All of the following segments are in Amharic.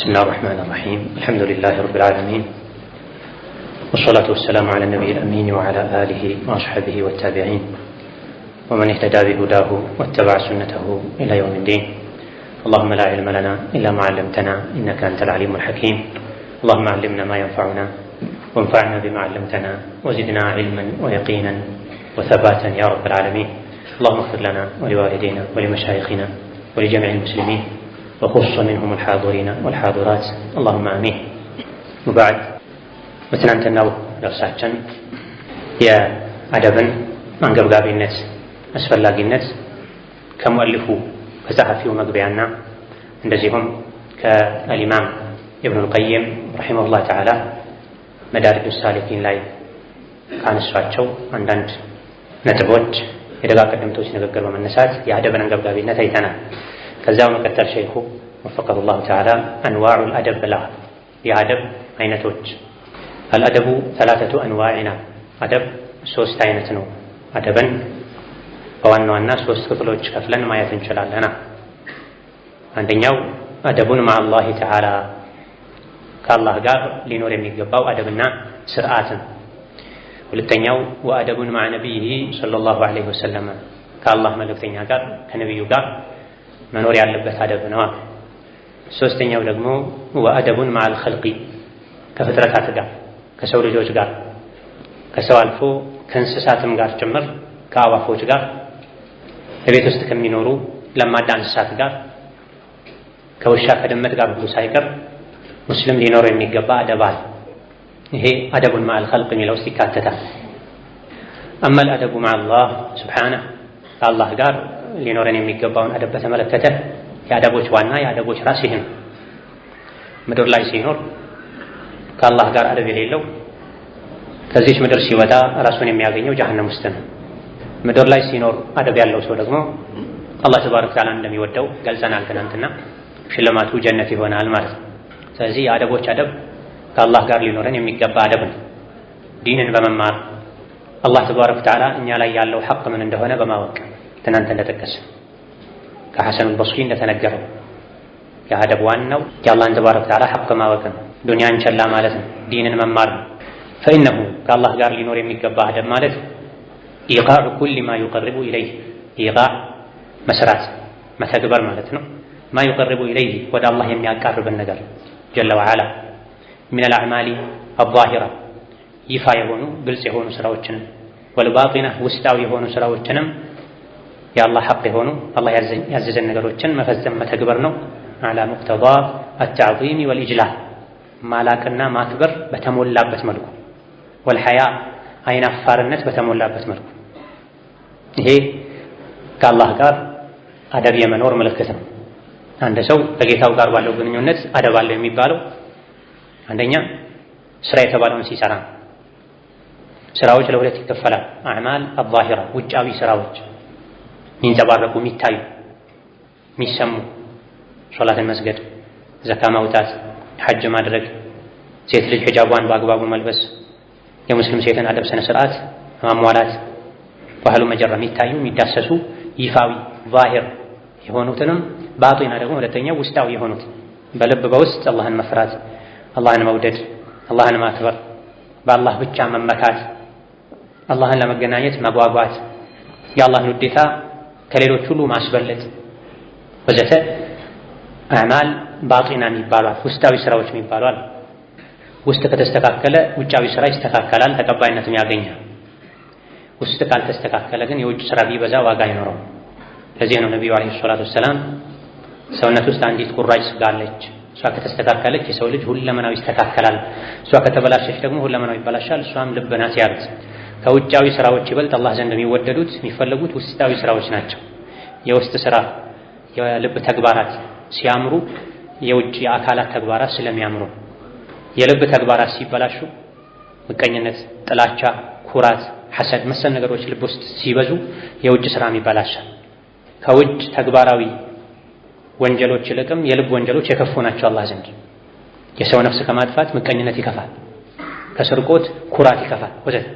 بسم الله الرحمن الرحيم. الحمد لله رب العالمين، والصلاة والسلام على النبي الأمين وعلى آله وأصحابه والتابعين ومن اهتدى بهداه واتبع سنته إلى يوم الدين. اللهم لا علم لنا إلا ما علمتنا إنك أنت العليم الحكيم. اللهم علمنا ما ينفعنا وانفعنا بما علمتنا وزدنا علما ويقينا وثباتا يا رب العالمين. اللهم اغفر لنا ولوالدينا ولمشايخنا ولجميع المسلمين وخص منهم الحاضرين والحاضرات اللهم آمين. وبعد، በትናንትናው ደርሳችን የአደብን አንገብጋቢነት አስፈላጊነት ከሙአሊፉ ከጸሐፊው መግቢያና እንደዚሁም ከአልኢማም ኢብኑል ቀይም ረሒመሁላህ ተዓላ መዳሪጁ ሳሊኪን ላይ ካነሷቸው አንዳንድ ነጥቦች የደጋ ቀደምቶች ንግግር በመነሳት የአደብን አንገብጋቢነት አይተናል። ከዛው መቀጠል ሸይኹ ወፈቀሁላሁ ተዓላ አንዋዑል አደብ ብላ የአደብ አይነቶች አልአደቡ ሰላሰቱ አንዋዕና አደብ ሶስት አይነት ነው። አደብን በዋና ዋና ሶስት ክፍሎች ከፍለን ማየት እንችላለን። አንደኛው አደቡን ማአላህ ተዓላ ከአላህ ጋር ሊኖር የሚገባው አደብና ስርዓትን። ሁለተኛው ወአደቡን ማዓ ነቢይሂ ሰለላሁ ዐለይሂ ወሰለም ከአላህ መልእክተኛ ጋር ከነቢዩ ጋር መኖር ያለበት አደብ ነው። ሶስተኛው ደግሞ ወአደቡን ማዓል ኸልቂ ከፍጥረታት ጋር ከሰው ልጆች ጋር ከሰው አልፎ ከእንስሳትም ጋር ጭምር ከአዋፎች ጋር በቤት ውስጥ ከሚኖሩ ለማዳ እንስሳት ጋር ከውሻ ከድመት ጋር ሁሉ ሳይቀር ሙስሊም ሊኖረው የሚገባ አደብ አለ። ይሄ አደቡን ማዓል ኸልቅ የሚለው ውስጥ ይካተታል። አመል አደቡ ማዓላህ ሱብሓነሁ ከአላህ ጋር ሊኖረን የሚገባውን አደብ በተመለከተ የአደቦች ዋና የአደቦች ራስ ይህ ነው። ምድር ላይ ሲኖር ከአላህ ጋር አደብ የሌለው ከዚች ምድር ሲወጣ ራሱን የሚያገኘው ጀሀነም ውስጥ ነው። ምድር ላይ ሲኖር አደብ ያለው ሰው ደግሞ አላህ ተባረከ ወተዓላ እንደሚወደው ገልጸናል ትናንትና። ሽልማቱ ጀነት ይሆናል ማለት ነው። ስለዚህ የአደቦች አደብ ከአላህ ጋር ሊኖረን የሚገባ አደብ ነው። ዲንን በመማር አላህ ተባረከ ወተዓላ እኛ ላይ ያለው ሐቅ ምን እንደሆነ በማወቅ ትናንት እንደተጠቀሰ ከሐሰኑል በስሪ እንደተነገረው የአደብ ዋናው የአላህን ተባረከ ወተዓላ ሐቅ ማወቅ ነው። ዱንያን ቸላ ማለት ነው። ዲንን መማር ነው። ፈኢነሁ ከአላህ ጋር ሊኖር የሚገባ አደብ ማለት ኢቃዑ ኩሊ ማ ዩቀርቡ ኢለይህ ኢቃዕ መስራት መተግበር ማለት ነው። ማ ዩቀርቡ ኢለይህ ወደ አላህ የሚያቃርብን ነገር ጀለ ወዐላ ሚነል አዕማሊ አዛሂራ ይፋ የሆኑ ግልጽ የሆኑ ስራዎችን ወልባጢና ውስጣዊ የሆኑ ስራዎችንም የአላህ ሐቅ የሆኑ አላህ ያዘዘን ነገሮችን መፈጸም መተግበር ነው። አላ ሙቅተዳ አተዕዚም ወልኢጅላል ማላቅና ማክበር በተሞላበት መልኩ ወልሐያ አይናፋርነት በተሞላበት መልኩ። ይሄ ከአላህ ጋር አደብ የመኖር ምልክት ነው። አንድ ሰው ከጌታው ጋር ባለው ግንኙነት አደብ አለው የሚባለው አንደኛ ስራ የተባለውን ሲሰራ ነው። ስራዎች ለሁለት ይከፈላል። አዕማል አዛሂራ ውጫዊ ስራዎች የሚንጸባረቁ የሚታዩ የሚሰሙ፣ ሶላትን መስገድ፣ ዘካ ማውጣት፣ ሐጅ ማድረግ፣ ሴት ልጅ ሒጃቧን በአግባቡ መልበስ፣ የሙስሊም ሴትን አደብ ስነ ስርዓት ማሟላት፣ ባህሉ መጀራ የሚታዩ የሚዳሰሱ ይፋዊ ዛሂር የሆኑትንም ባጢና ደግሞ ሁለተኛው ውስጣዊ የሆኑት በልብ በውስጥ አላህን መፍራት፣ አላህን መውደድ፣ አላህን ማክበር፣ በአላህ ብቻ መመካት፣ አላህን ለመገናኘት መጓጓት፣ የአላህን ውዴታ ከሌሎች ሁሉ ማስበለጥ ወዘተ አዕማል ባጢና የሚባሏል ውስጣዊ ስራዎች የሚባሏል። ውስጥ ከተስተካከለ ውጫዊ ስራ ይስተካከላል፣ ተቀባይነትም ያገኛል። ውስጥ ካልተስተካከለ ግን የውጭ ስራ ቢበዛ ዋጋ አይኖረውም። ለዚህ ነው ነቢዩ ዓለይሂ ሰላቱ ወሰላም ሰውነት ውስጥ አንዲት ቁራጭ ስጋ አለች። እሷ ከተስተካከለች የሰው ልጅ ሁለመናው ይስተካከላል፣ እሷ ከተበላሸች ደግሞ ሁለመናው ይበላሻል። እሷም ልብ ናት ያሉት። ከውጫዊ ስራዎች ይበልጥ አላህ ዘንድ የሚወደዱት የሚፈለጉት ውስጣዊ ስራዎች ናቸው። የውስጥ ስራ የልብ ተግባራት ሲያምሩ የውጭ የአካላት ተግባራት ስለሚያምሩ፣ የልብ ተግባራት ሲበላሹ ምቀኝነት፣ ጥላቻ፣ ኩራት፣ ሐሰድ መሰል ነገሮች ልብ ውስጥ ሲበዙ የውጭ ስራም ይበላሻል። ከውጭ ተግባራዊ ወንጀሎች ይልቅም የልብ ወንጀሎች የከፉ ናቸው አላህ ዘንድ። የሰው ነፍስ ከማጥፋት ምቀኝነት ይከፋል፣ ከስርቆት ኩራት ይከፋል ወዘተ።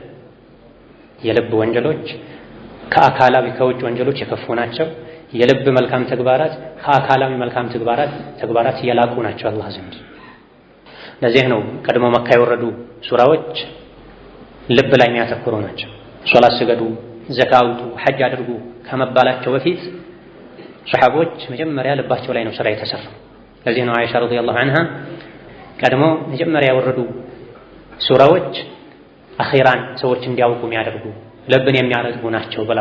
የልብ ወንጀሎች ከአካላዊ ከውጭ ወንጀሎች የከፉ ናቸው። የልብ መልካም ተግባራት ከአካላዊ መልካም ተግባራት የላቁ ናቸው አላህ ዘንድ። ለዚህ ነው ቀድሞ መካ የወረዱ ሱራዎች ልብ ላይ የሚያተኩሩ ናቸው። ሶላት ስገዱ፣ ዘካ አውጡ፣ ሐጅ አድርጉ ከመባላቸው በፊት ሰሐቦች መጀመሪያ ልባቸው ላይ ነው ስራ የተሰራው። ለዚህ ነው አይሻ ረዲየላሁ ዐንሃ ቀድሞ መጀመሪያ የወረዱ ሱራዎች አኺራን ሰዎች እንዲያውቁ የሚያደርጉ ልብን የሚያረጥቡ ናቸው ብላ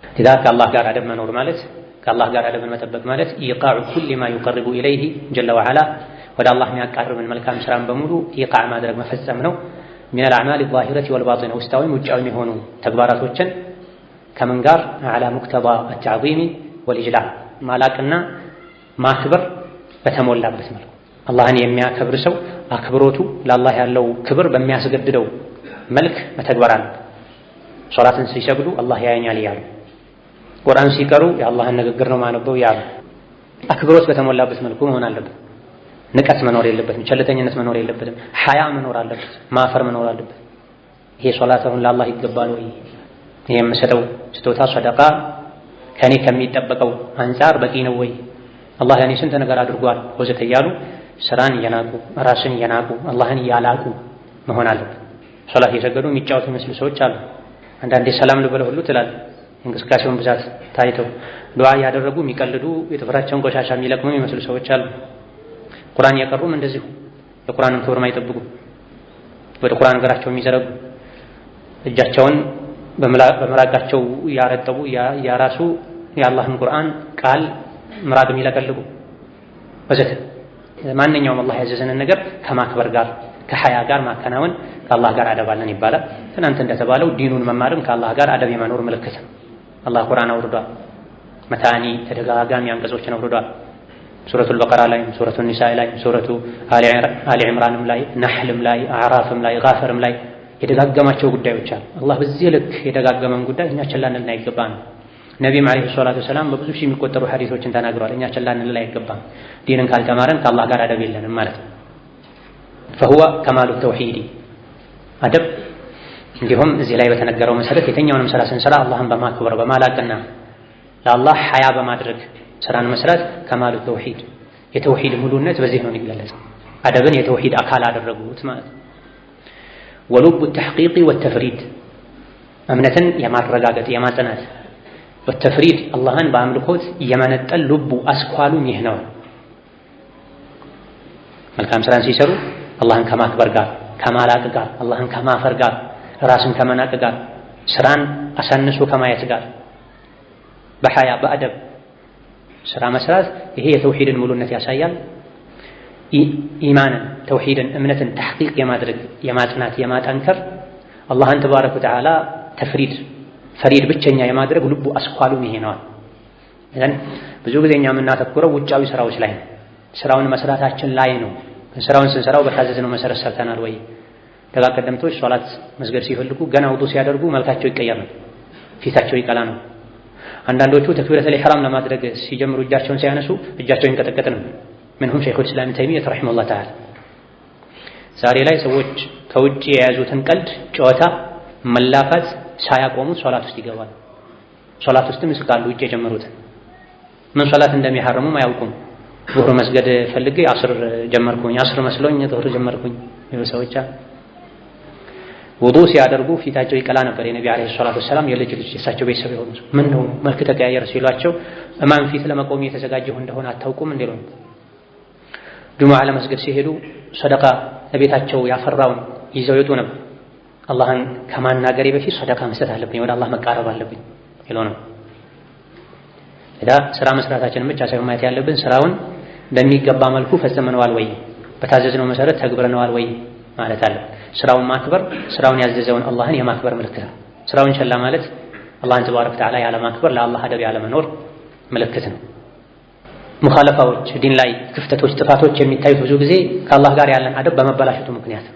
إذا ከአላህ ጋር አደብ መኖር ማለት ከአላህ ጋር አደብን መጠበቅ ማለት ኢቃዑ ኩሊ ማ ዩቀርቡ ኢለይሂ ጀለ ወዐላ ወደ አላህ የሚያቃርብን መልካም ስራን በሙሉ ኢቃዕ ማድረግ መፈጸም ነው። ሚነል አዕማል ዛሂረቲ ወልባጢና ውስጣዊም ውጫዊም የሆኑ ተግባራቶችን ከምን ጋር ዐላ ሙቅተባ አተዕዚም ወልኢጅላል ማላቅና ማክበር በተሞላበት መልኩ አላህን የሚያከብር ሰው አክብሮቱ ለአላህ ያለው ክብር በሚያስገድደው መልክ መተግበር አለ። ሶላትን ሲሰግዱ አላህ ያየኛል እያሉ፣ ቁርአን ሲቀሩ የአላህን ንግግር ነው ማነበው እያሉ አክብሮት በተሞላበት መልኩ መሆን አለበት። ንቀት መኖር የለበትም። ቸልተኝነት መኖር የለበትም። ሐያ መኖር አለበት። ማፈር መኖር አለበት። ይሄ ሶላት አሁን ለአላህ ይገባል ወይ? ይሄ የምሰጠው ስጦታ ሰደቃ ከኔ ከሚጠበቀው አንፃር በቂ ነው ወይ? አላህ ያኔ ስንት ነገር አድርጓል ወዘተ እያሉ ስራን እየናቁ ራስን እየናቁ አላህን እያላቁ መሆን አለበት። ሶላት እየሰገዱ የሚጫወቱ የሚመስሉ ሰዎች አሉ። አንዳንዴ ሰላም ልበለው ሁሉ ትላለህ። እንቅስቃሴውን ብዛት ታይተው ዱዓ እያደረጉ የሚቀልዱ የጥፍራቸውን ቆሻሻ የሚለቅሙ የሚመስሉ ሰዎች አሉ። ቁርአን እየቀሩም እንደዚሁ የቁርአንን ክብር ማይጠብቁ ወደ ቁርአን እግራቸው የሚዘረጉ እጃቸውን በምራቃቸው ያረጠቡ ያራሱ የአላህን ቁርአን ቃል ምራቅ የሚለቀልቁ ወዘተ ማንኛውም አላህ ያዘዘንን ነገር ከማክበር ጋር ከሐያ ጋር ማከናወን ከአላህ ጋር አደባለን ይባላል። ትናንት እንደተባለው ዲኑን መማርም ከአላህ ጋር አደብ የመኖር ምልክት ነው። አላህ ቁርአን አውርዷል። መታኒ ተደጋጋሚ አንቀጾችን አውርዷል። ሱረቱል በቀራ ላይ፣ ሱረቱል ኒሳ ላይ፣ ሱረቱ አሊ ኢምራንም ላይ፣ ነህልም ላይ፣ አዕራፍም ላይ፣ ጋፈርም ላይ የደጋገማቸው ጉዳዮች አሉ። አላህ በዚህ ልክ የደጋገመን ጉዳይ እኛ ችላ ልንል አይገባም። ነቢይም ዓለይሂ ሰላቱ ወሰላም በብዙ ሺህ የሚቆጠሩ ሐዲሶችን ተናግረዋል። እኛ ችላ ልንል አይገባም። ዲንን ካልተማረን ከአላህ ጋር አደብ የለንም ማለት ነው። فهو كمال التوحيد አደብ እንዲሁም እዚህ ላይ በተነገረው መሰረት የትኛውንም ስራ ስንሰራ አላህን በማክበር በማላቅና ለአላህ ሐያ በማድረግ ስራን መስራት ከማሉ ተውሂድ የተውሂድ ሙሉነት በዚህ ነው የሚገለጸው። አደብን የተውሂድ አካል አደረጉት ማለት ነው። ወሉቡ ተሕቂቅ ወተፍሪድ እምነትን የማረጋገጥ የማጽናት ወተፍሪድ አላህን በአምልኮት የመነጠል ልቡ አስኳሉም ይህ ነው። መልካም ስራን ሲሰሩ አላህን ከማክበር ጋር ከማላቅ ጋር አላህን ከማፈር ጋር ራስን ከመናቅ ጋር ስራን አሳንሶ ከማየት ጋር በሐያ በአደብ ስራ መስራት ይሄ የተውሂድን ሙሉነት ያሳያል። ኢማንን ተውሂድን እምነትን ተሕቂቅ የማድረግ የማጽናት የማጠንከር አላህን ተባረከ ወተዓላ ተፍሪድ ፈሪድ ብቸኛ የማድረግ ልቡ አስኳሉም ይሄ ነው። እዘን ብዙ ጊዜ እኛ የምናተኩረው ውጫዊ ስራዎች ላይ ነው። ስራውን መስራታችን ላይ ነው። ስራውን ስንሰራው በታዘዝነው መሰረት ሰርተናል ወይ? ደጋ ቀደምቶች ሶላት መስገድ ሲፈልጉ ገና ውዱ ሲያደርጉ መልካቸው ይቀየር ነው፣ ፊታቸው ይቀላ ነው። አንዳንዶቹ ተክቢረቱል ኢሕራም ለማድረግ ሲጀምሩ እጃቸውን ሲያነሱ እጃቸው ይንቀጠቀጥ ነው። ምንሁም ሸይኹል ኢስላም ተይሚያ ረሂመሁላህ ተዓላ። ዛሬ ላይ ሰዎች ከውጭ የያዙትን ቀልድ፣ ጨዋታ፣ መላፋት ሳያቆሙት ሶላት ውስጥ ይገባሉ። ሶላት ውስጥም ይስቃሉ። ውጭ የጀመሩትን ምን ሶላት እንደሚሐረሙም አያውቁም። ዙህር መስገድ ፈልጌ አስር ጀመርኩኝ፣ አስር መስሎኝ ዙህር ጀመርኩኝ ይሉ ሰዎች ውዱእ ሲያደርጉ ፊታቸው ይቀላ ነበር። የነቢ ዓለይሂ ሰላቱ ወሰላም የልጅ ልጅ የእሳቸው ቤተሰብ የሆኑ ምን ነው መልክ ተቀያየረ ሲሏቸው እማም ፊት ለመቆም የተዘጋጀሁ እንደሆነ አታውቁም እንዴ ነው። ጁሙዓ ለመስገድ ሲሄዱ ሰደቃ ለቤታቸው ያፈራውን ይዘው ይወጡ ነበር። አላህን ከማናገሬ በፊት ሰደቃ መስጠት አለብኝ፣ ወደ አላህ መቃረብ አለብኝ ይሉ ነው። ስራ መስራታችንን ብቻ ሳይሆን ማየት ያለብን ስራውን በሚገባ መልኩ ፈጽመነዋል ወይ፣ በታዘዝነው መሰረት ተግብረነዋል ወይ ማለት አለ። ስራውን ማክበር ስራውን ያዘዘውን አላህን የማክበር ምልክት ነው። ስራውን ቸላ ማለት አላህን ተባረከ ወተዓላ ያለ ማክበር ለአላህ አደብ ያለ መኖር ምልክት ነው። ሙኻለፋዎች፣ ዲን ላይ ክፍተቶች፣ ጥፋቶች የሚታዩት ብዙ ጊዜ ከአላህ ጋር ያለን አደብ በመበላሸቱ ምክንያት።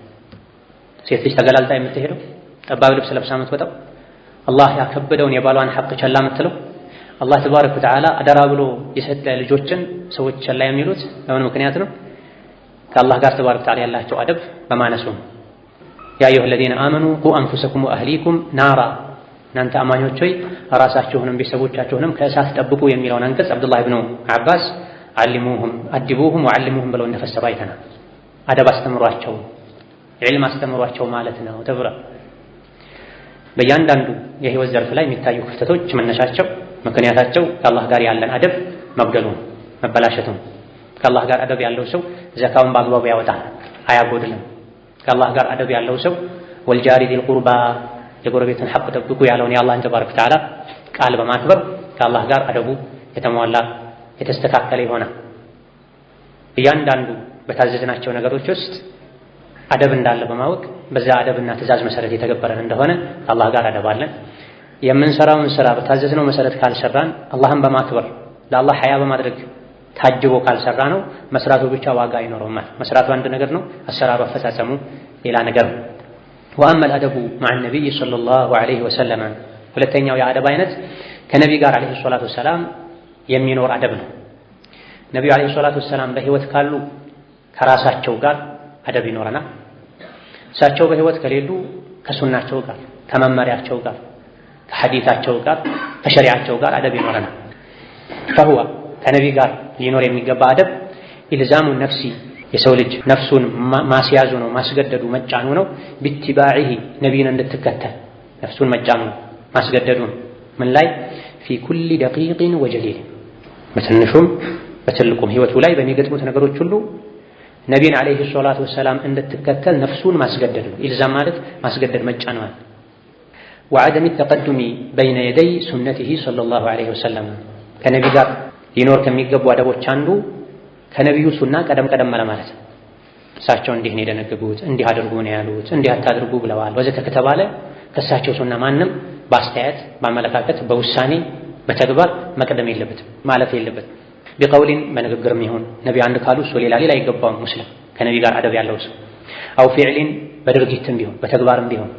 ሴት ልጅ ተገላልጣ የምትሄደው ጠባብ ልብስ ለብሳ የምትወጣው አላህ ያከበደውን የባሏን ሐቅ ቸላ የምትለው አላህ ተባረከ ወተዓላ አደራ ብሎ የሰጠ ልጆችን ሰዎች ቸላ የሚሉት ለምን ምክንያት ነው? ከአላህ ጋር ተባረከ ወተዓላ ያላቸው አደብ በማነሱ ነው። ያ አዩሀ ለዚነ አመኑ ቁ አንፉሰኩም ወአህሊኩም ናራ፣ እናንተ አማኞች ሆይ ራሳችሁንም ቤተሰቦቻችሁንም ከእሳት ጠብቁ የሚለውን አንቀጽ አብዱላህ ኢብኑ አባስ አሊሙሁም አድቡሁም ወዓልሙሁም ብለው እንደፈሰሩ አይተናል። አደብ አስተምሯቸው፣ ዒልም አስተምሯቸው ማለት ነው ተብሏል። በእያንዳንዱ የህይወት ዘርፍ ላይ የሚታዩ ክፍተቶች መነሻቸው ምክንያታቸው ከአላህ ጋር ያለን አደብ መጉደሉ መበላሸቱ። ከአላህ ጋር አደብ ያለው ሰው ዘካውን በአግባቡ ያወጣል፣ አያጎድልም። ከአላህ ጋር አደብ ያለው ሰው ወልጃሪ ዚል ቁርባ የጎረቤትን ሐቅ ጠብቁ ያለውን የአላህን ተባረከ ወተዓላ ቃል በማክበር ከአላህ ጋር አደቡ የተሟላ የተስተካከለ ይሆናል። እያንዳንዱ በታዘዝናቸው ነገሮች ውስጥ አደብ እንዳለ በማወቅ በዛ አደብና ትእዛዝ መሰረት የተገበረን እንደሆነ ከአላህ ጋር አደብ አለን። የምንሰራውን ስራ በታዘዝነው መሰረት ካልሰራን አላህን በማክበር ለአላህ ሐያ በማድረግ ታጅቦ ካልሰራ ነው መስራቱ ብቻ ዋጋ አይኖረውም። መስራቱ አንድ ነገር ነው፣ አሰራሩ አፈጻጸሙ ሌላ ነገር ነው። ወአመል አደቡ መዐ ነቢይ ሰለላሁ ዐለይሂ ወሰለም ሁለተኛው የአደብ አይነት ከነቢ ጋር ዐለይሂ ሰላቱ ወሰላም የሚኖር አደብ ነው። ነቢዩ ዐለይሂ ሰላቱ ወሰላም በህይወት ካሉ ከራሳቸው ጋር አደብ ይኖረናል። እሳቸው በህይወት ከሌሉ ከሱናቸው ጋር ከመመሪያቸው ጋር ከሐዲታቸው ጋር ከሸሪዓቸው ጋር አደብ ይኖረናል። ፈሁወ ከነቢ ጋር ሊኖር የሚገባ አደብ ኢልዛሙ ነፍሲ የሰው ልጅ ነፍሱን ማስያዙ ነው፣ ማስገደዱ መጫኑ ነው። ቢትባዒሂ ነቢይን እንድትከተል ነፍሱን መጫኑ ነው፣ ማስገደዱ ነው። ምን ላይ ፊ ኩሊ ደቂቅን ወጀሊል በትንሹም በትልቁም ህይወቱ ላይ በሚገጥሙት ነገሮች ሁሉ ነቢይን ዐለይሂ ሰላቱ ወሰላም እንድትከተል ነፍሱን ማስገደድ ነው። ኢልዛም ማለት ማስገደድ መጫን ማለት። ወዐደሚ ተቀዱሚ በይነ የደይ ሱነቲሂ ሰለላሁ ዐለይሂ ወሰለም ከነቢ ጋር ሊኖር ከሚገቡ አደቦች አንዱ ከነቢዩ ሱና ቀደም ቀደም ማለት ነው። እሳቸው እንዲህ ነው የደነገጉት፣ እንዲህ አድርጉ ነው ያሉት፣ እንዲህ አታድርጉ ብለዋል ወዘተ ከተባለ ከእሳቸው ሱና ማንም በአስተያየት በአመለካከት በውሳኔ በተግባር መቅደም የለበትም ማለት የለበትም። ቢቀውሊን በንግግርም ይሁን ነቢ አንድ ካሉ እሱ ሌላ አይገባውም። ሙስሊም ከነቢ ጋር አደብ ያለው ሰው አው ፊዕሊን በድርጊትም ቢሆን በተግባርም ቢሆን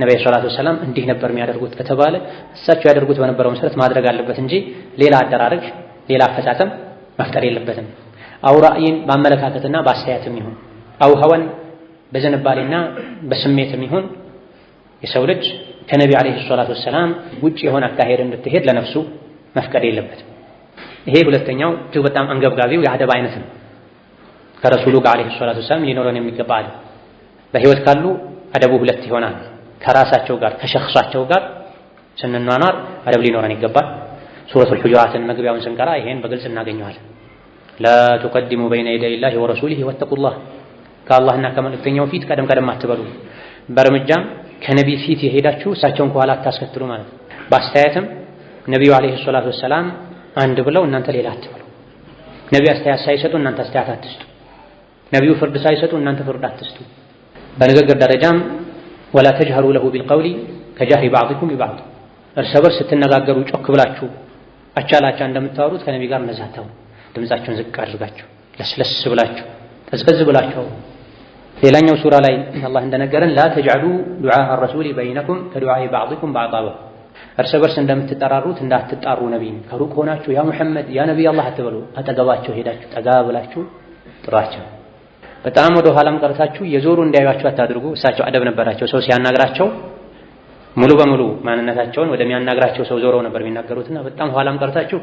ነቢ ሰለላሁ ዐለይሂ ወሰለም እንዲህ ነበር የሚያደርጉት ከተባለ እሳቸው ያደርጉት በነበረው መሰረት ማድረግ አለበት እንጂ ሌላ አደራረግ ሌላ አፈጻጸም መፍጠር የለበትም። አው ራእይን በአመለካከትና በአስተያየትም ይሁን አው ሀወን በዝንባሌና በስሜትም ይሁን የሰው ልጅ ከነቢ ዐለይሂ ሰላቱ ወሰላም ውጭ የሆነ አካሄድ እንድትሄድ ለነፍሱ መፍቀድ የለበትም። ይሄ ሁለተኛው እጅግ በጣም አንገብጋቢው የአደብ አይነት ነው። ከረሱሉ ጋር ዐለይሂ ሰላቱ ወሰላም ሊኖረን የሚገባ አደብ በህይወት ካሉ አደቡ ሁለት ይሆናል። ከራሳቸው ጋር ከሸኽሳቸው ጋር ስንኗኗር አደብ ሊኖረን ይገባል። ሱረቱል ሁጁራትን መግቢያውን ስንቀራ ይሄን በግልጽ እናገኘዋለን። ላ ቱቀድሙ በይነ የደይላሂ ወረሱሊሂ ወተቁላህ ከአላህና ከመልእክተኛው ፊት ቀደም ቀደም አትበሉ። በእርምጃም ከነቢ ፊት የሄዳችሁ እሳቸውን ከኋላ አታስከትሉ ማለት ነው። በአስተያየትም ነቢዩ ዐለይሂ ሰላቱ ወሰላም አንድ ብለው እናንተ ሌላ አትበሉ። ነቢዩ አስተያየት ሳይሰጡ እናንተ አስተያየት አትስጡ። ነቢዩ ፍርድ ሳይሰጡ እናንተ ፍርድ አትስጡ። በንግግር ደረጃም ወላ ተጅሀሩ ለሁ ቢልቀውሊ ከጃህሪ ባዕድኩም ቢባዕድ እርስ በርስ ስትነጋገሩ ጮክ ብላችሁ አቻላቻ እንደምታወሩት ከነቢ ጋር እንደዛ አታውሩ። ድምጻችሁን ዝቅ አድርጋችሁ ለስለስ ብላችሁ ቀዝቀዝ ብላችሁ። ሌላኛው ሱራ ላይ አላህ እንደነገረን ላ ተጅዐሉ ዱዓአ ረሱሊ በይነኩም ከዱዓኢ ባዕድኩም ባዕዳ እርስ በርስ እንደምትጠራሩት እንዳትጣሩ ነቢይን ከሩቅ ሆናችሁ ያ ሙሐመድ ያ ነቢይ አላህ አትበሉ። አጠገባቸው ሄዳችሁ ጠጋ ብላችሁ ጥሯቸው። በጣም ወደ ኋላም ቀርታችሁ የዞሩ እንዲያዩአችሁ አታድርጉ። እሳቸው አደብ ነበራቸው። ሰው ሲያናግራቸው ሙሉ በሙሉ ማንነታቸውን ወደሚያናግራቸው ሰው ዞረው ነበር የሚናገሩትና በጣም ኋላም ቀርታችሁ